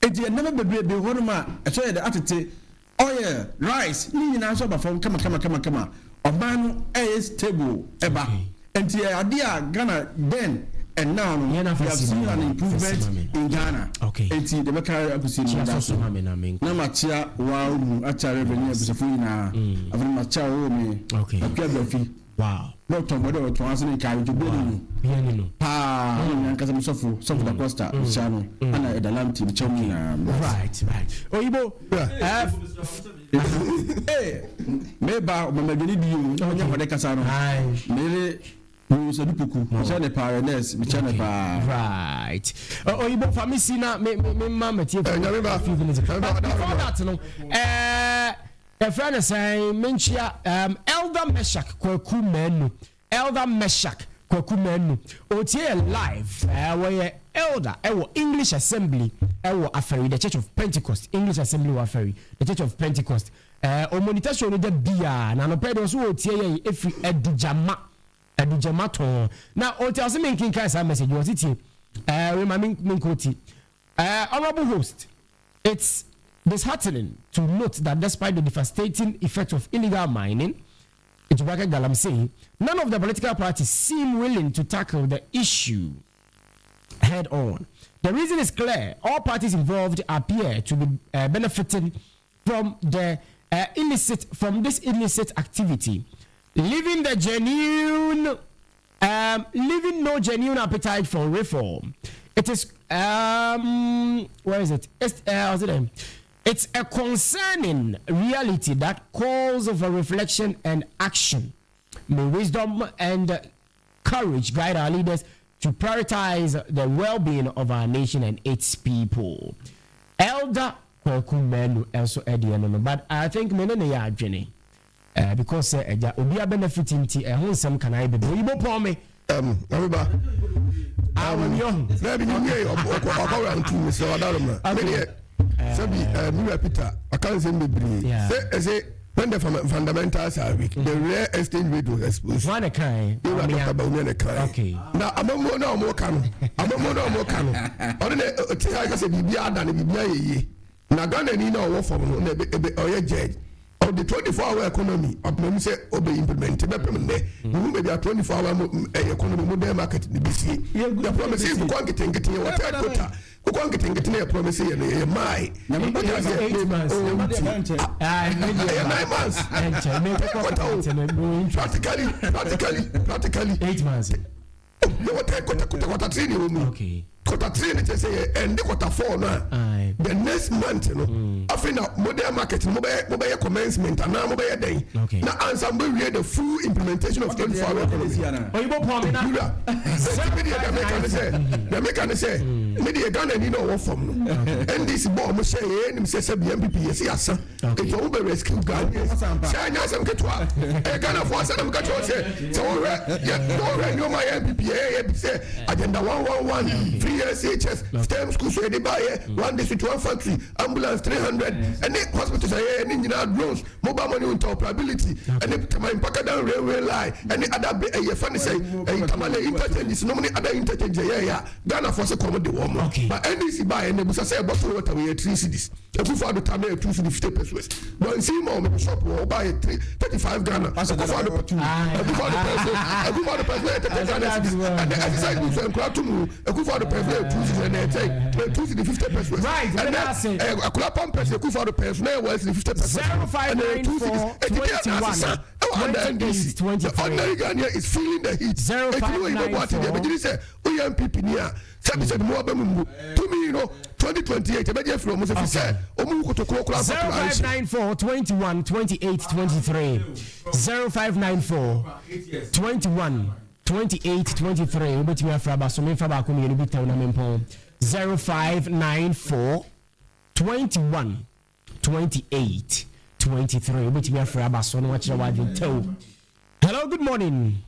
It's never be one man. I saw the attitude. Oh, yeah, rice. You know, so from come on. A man is table, Eba. And the idea Ghana then and now we have seen an improvement in Ghana. Okay. And the Baka Abusin. Namachia, wow, actually, Safina, Avamacha, okay. Wow. No, Tom, whatever to answer the carriage to building. And Casam Sofu da Costa, Channel, and the Lamti, right. Oyibo, hey, maybe Mamma you, for the Casano. Maybe we said Puku, Channel Paradise, Channel right. Oyibo, Famisina, me, Mamma, a few minutes. Before that, A friend is saying, Menchia, Elder Meshach, Kwakumenu, Elder Meshach, Kwakumenu, OTA live, where Elder, English Assembly, Affery, the Church of Pentecost, English Assembly Affery, the Church of Pentecost, Omonita show the Bia, Nanopedos, OTA, if Edujamato. Now, OTA making Kasa message, was it? Reminding Minkoti, honorable host, it's disheartening to note that despite the devastating effects of illegal mining, none of the political parties seem willing to tackle the issue head on. The reason is clear. All parties involved appear to be benefiting from this illicit activity, leaving no genuine appetite for reform. It is where is it? It's a concerning reality that calls for reflection and action. May wisdom and courage guide our leaders to prioritize the well-being of our nation and its people. Elder Kwakumenu also Ediano, but I think many are journey because Obia benefiting to some can I be for me. Everybody. I'm young. Maybe you may around to Mr. Adarama. Sabi, Peter, I can't say maybe. Say, when the fundamentals are weak, the rare estate rate was exposed. One a kind. You are talking about one a kind. Okay. Now, I'm a more canon. I'm a more canon. I said, Bibia than Bibia. Now, Ghana need no war from or a judge. Of the 24-hour economy, of me say, obey implemented. Maybe a 24-hour economy modern market in the BC. The promise is getting what I put. Who can't get a promise in my 8 months. 9 months. Practically 8 months. Okay. Quarter 3 and the quarter 4 now. The next month, you know, I think now modern market, mobile commencement, and now mobile day. Okay. Now, and some will the full implementation of 24-hour economy. Oh, you won't the American say, media Ghana need no work from. And this bomb say, and says MPP, yes, it's over rescue Ghanaians. Say, I some get what a Ghana for some got to say. So, yeah, no, my MPP, say, agenda 111. 3 years HS, STEM schools ready by 1 district, 1 factory, ambulance 300, and the hospitals are here, and drones, mobile money interoperability, and the Packer down railway line, and the other funny say, Tamale interchange is normally other interchange, Ghana for a commodity woman. But NDC buy and the Busa say about water, we 3 cities. A good for the time, 2 cities, 50 pesos. But see more, maybe shop or buy 35 Ghana. A good for the person, and the exercise and crowd to move, a good for the person, 2 cities, 50 pesos. Right, and then a club pump person, a good for the person, was 50 pesos. 0594 the ordinary Ghanaian is feeling the heat. 0594 21 28 23 0594 21 28 23 ubetimi afraba so me faba ko me ni bitaw na mempon 0594 21 28 23 ubetimi afraba so no wachira wadi taw. Hello, good morning.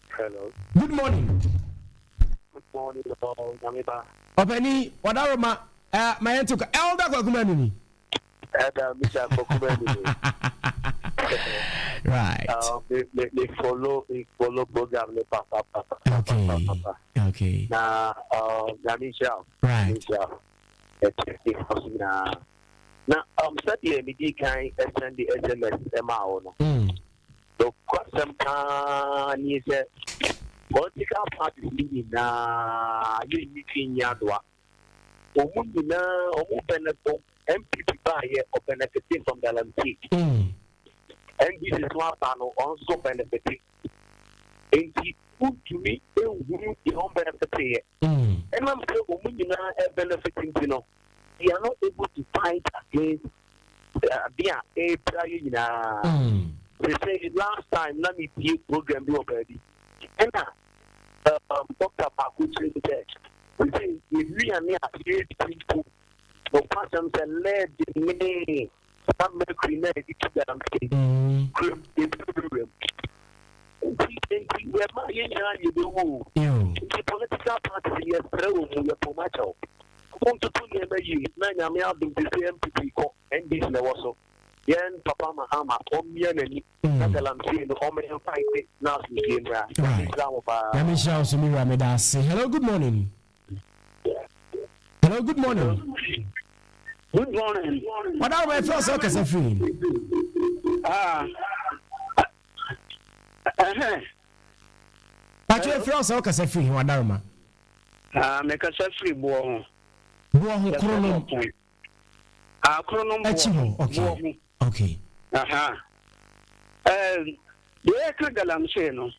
Hello. Good morning. Morning, Namita. Openi, wadaroma, my entoka, Elder Kwakumenu. Elder Mr. Kwakumenu. Right. They follow program, papa. Okay. Now, Namisha. Right. Now, certainly, we can send the SMS MAO. So, some can you say? Political parties meeting na meeting yadwa. Omu na benefit MPP buy or benefiting from the LMT. And this is one panel also benefiting. And he put to me the home benefit here. And I'm saying omu na benefiting, you know. They are not able to fight against a prayer. They say last time let me be program do already. And Dr. Paku said, we say, if we are near 8 people, the person said, let me I'm a cream, I'm political party, yes, pro, want to put them a year, man, I'm out the same people, and this also. Yen Papa Mahama, Omian, and Nagalam, the Homer fight, now let me show some Ramedasi. Hello, good morning. Hello, good morning. Good morning. What are my first workers are free? But your first workers are free, Wadarma. Make us a free boy. Boy, Chrono. Okay. Okay. The Ekagalam Seno.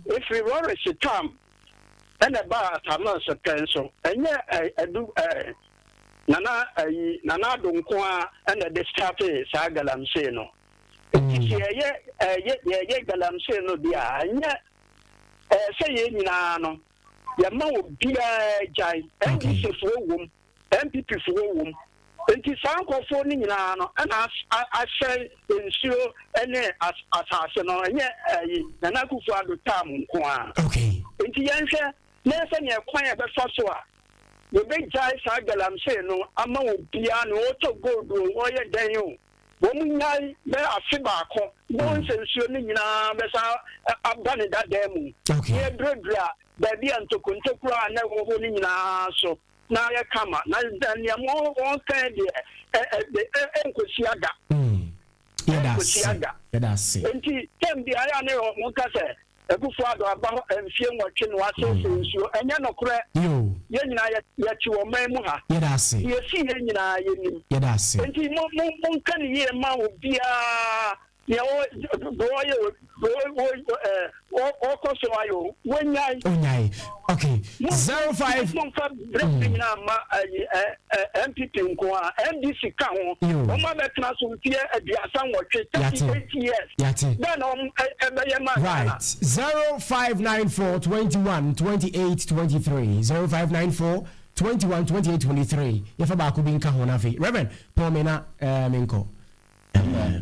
If we were a term and a bar, I'm not a pencil, and yet I do Nana Dunkwa and a Destate Sagalam Seno. Galam Seno, dear, and yet say, Nano, Yamo Dia Jai, and this is womb, MPP for womb. Nti sanko fo ni nyina no na ahye ensuro ene asase no enye na nakufu adotam nko a okay nti yenhwe na se ne kwan e be fa so a we be jai sa galam se no ama obia no oto gold o ye dan yo wo munyai be afi ba ko wo nsensuro ni nyina be sa abane dadam okay ye bredra ba bia ntokontekura na wo ni nyina so na ya kama na ya mo on kan de enkosiaga that's it enti tembi aya ne mo ka se ebufu ado aba mfie nwotwe no aso nsuo enya no kore yo ye nyina ya chi wo man mu ha that's it ye si ye nyina ye nim that's it enti mo kan ye ma obia ya okay 05 MPP nkoa MDC ka ho o ma betna so mfie aduasa nwotwe 38 years then right 0594 21 28 23 0594 21 28 23 yefa ba ko bi nka ho na fe Reverend Paul Mena menko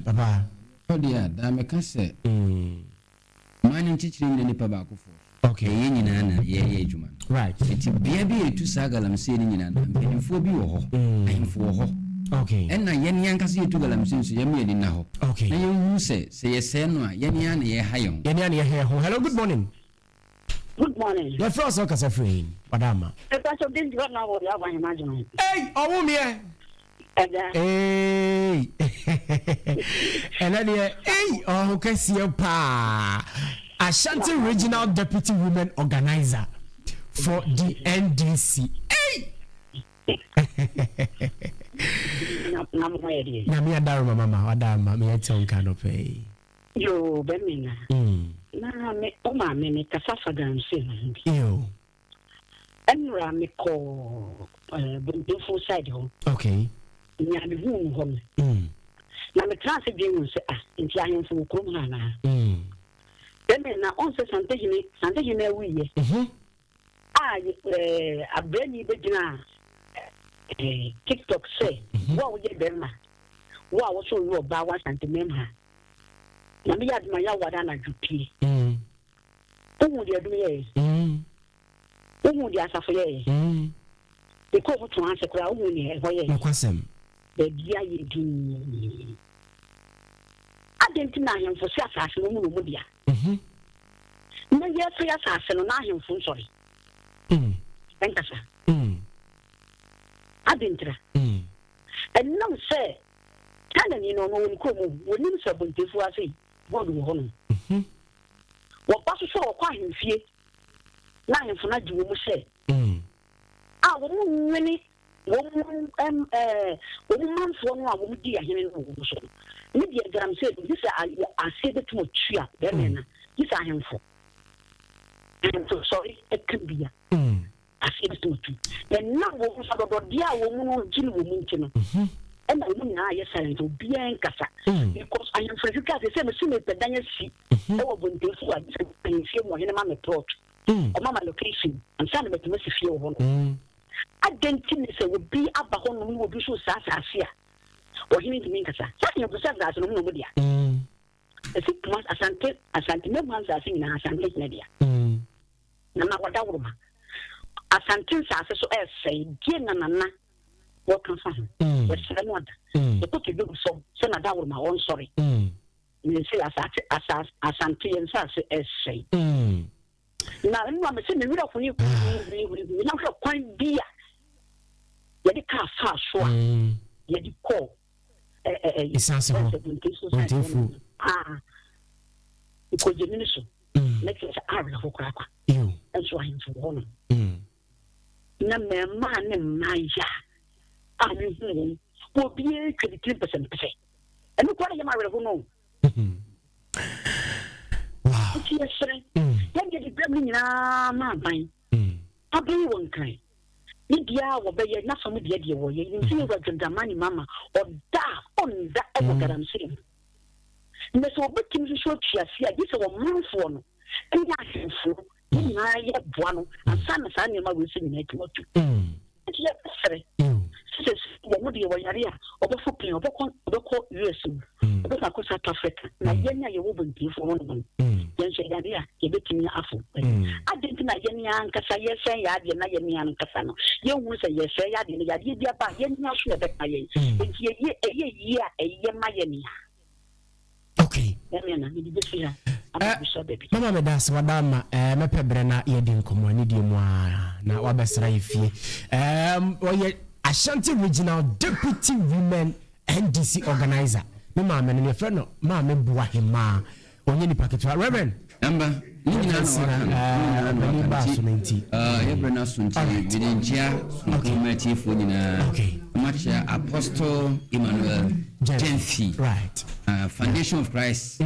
papa Odia da me ka se mani chichiri ne nipa ba ko fo okay ye nyina na ye adwuma right eti bia bi etu sagalam se ni nyina na mpanyimfo bi wo ho ayimfo wo ho okay enna ye ni anka se etu galam se so ye me ni na ho okay na ye hu se ye se no a ye ni ana ye hayon ye ni ana ye hayon hello good morning the first one kasa free madama e pa so din diwa na wo ya wa imagine hey owo me hey and then hey oh kesi pa Ashanti Regional Deputy Women Organizer for the NDC. Hey! Na mi adaruma mama, adama mi eton kanope. Yo, bemina. Na me oma me kasafa danse. Yo. Enra me ko bundefo side ho. Okay. Nya me hu ho. Na me transe bi hu se nti ahemfo krom na. Then na on se santejine wiye. Abrani begina TikTok say wa wo ye bema wa wo so yo ba wa santemem ha na me yadma ya wada na dwupi umu de adum ye umu de asafo ye e ko ho to anse kra umu ni e ho ye nokwasem be bia ye di adentina ahemfo se asase no mu dia na ye se asase no na ahemfo nsori enkasa adentra and no say kana ni no no ko mu woni se bontefu ase bodu ho no wo paso so kwa ahemfie na ahemfo na jiwo mu se wo mu nwini wo mu manfo no a wo mu di ahene no wo so ni bi gram say this ase betu tua be na this ahemfo I'm so sorry it could be ase betu and now wo so do dia wo mu no gini wo mu nti no and I mean na yes silent obi en kasa because I am free ka say me see me pedanya si e wo bontefu a fie mo hene ma me plot o mama location and say me me fie wo no identity say wo bi aba ho no wo bi so sa ase a o hini ntimi nkasa sa ke bu sa za no mu dia esi kuma asante me man za sin na asante na dia na ma wada wuruma asante sa se so esai die na wo kan fa e se no ada e ko ke do so se na da wuruma on sorry ni se asante yen sa se esai na nwa me se me wira ko ni na ko kwan bia ya di ka fa so ya di ko isanse ho ontefu ko jemini so make it ara ho kwa you enso ahin fo ho na me ma ne maya ami hu ko bi 23% pese enu ko na yama wele ho no wow ti yesre yan ge di bram ni na ma ban abi won kai ni dia wo be ye na so mu dia wo ye ni fi wa gandamani mama oda onda e wo garansi na so betim so twiase a gise wo manfo no ndi ahemfo ni na ye boa no ansa na sa ne ma we si ni atuatu ti ye sere wo mu dia wo yare a obefo pin obeko US obeko ko South Africa na yenya ye wo bontifo no no yen se yare a ye betimi afo adenti na yenya ankasa ye sen ya de na yenya ankasa no ye hu se ye sen ya de ya de dia ba yenya so ye beka ye enti ye ma yenya. Okay. Mama me das wadama me pebre na ye di nkomo ani di mu na wabesra yefie oye Ashanti Regional Deputy Women NDC organizer me mama ne friend no mama bua hima onye ni paketo Reverend number ni nyina no ni ba so nti Reverend Asunti Vidinchia community for nyina Matcha Apostle Emmanuel Jenfi right Foundation of Christ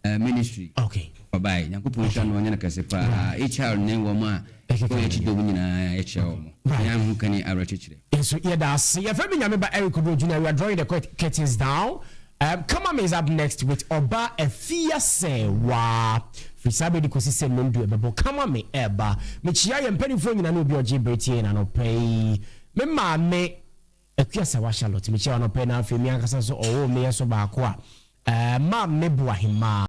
ministry okay bye nyankopon hwa no nya na kase pa HR ne wo ma ko ye chido nyina ye che wo nya hu kani awrechire so yeah that's yeah for me nyame ba Eric Kwadwo Junior we are drawing the curtains down. Come is up next with Oba Efiase wa Frisabe di kosi se ndu ebebo come me eba me chia ye mpanifo nyina no bi oje bretie na no pay me ma me Efiase wa Charlotte me chia no pay na afemi ankasa so owo me yeso ba ko a ma me bua hima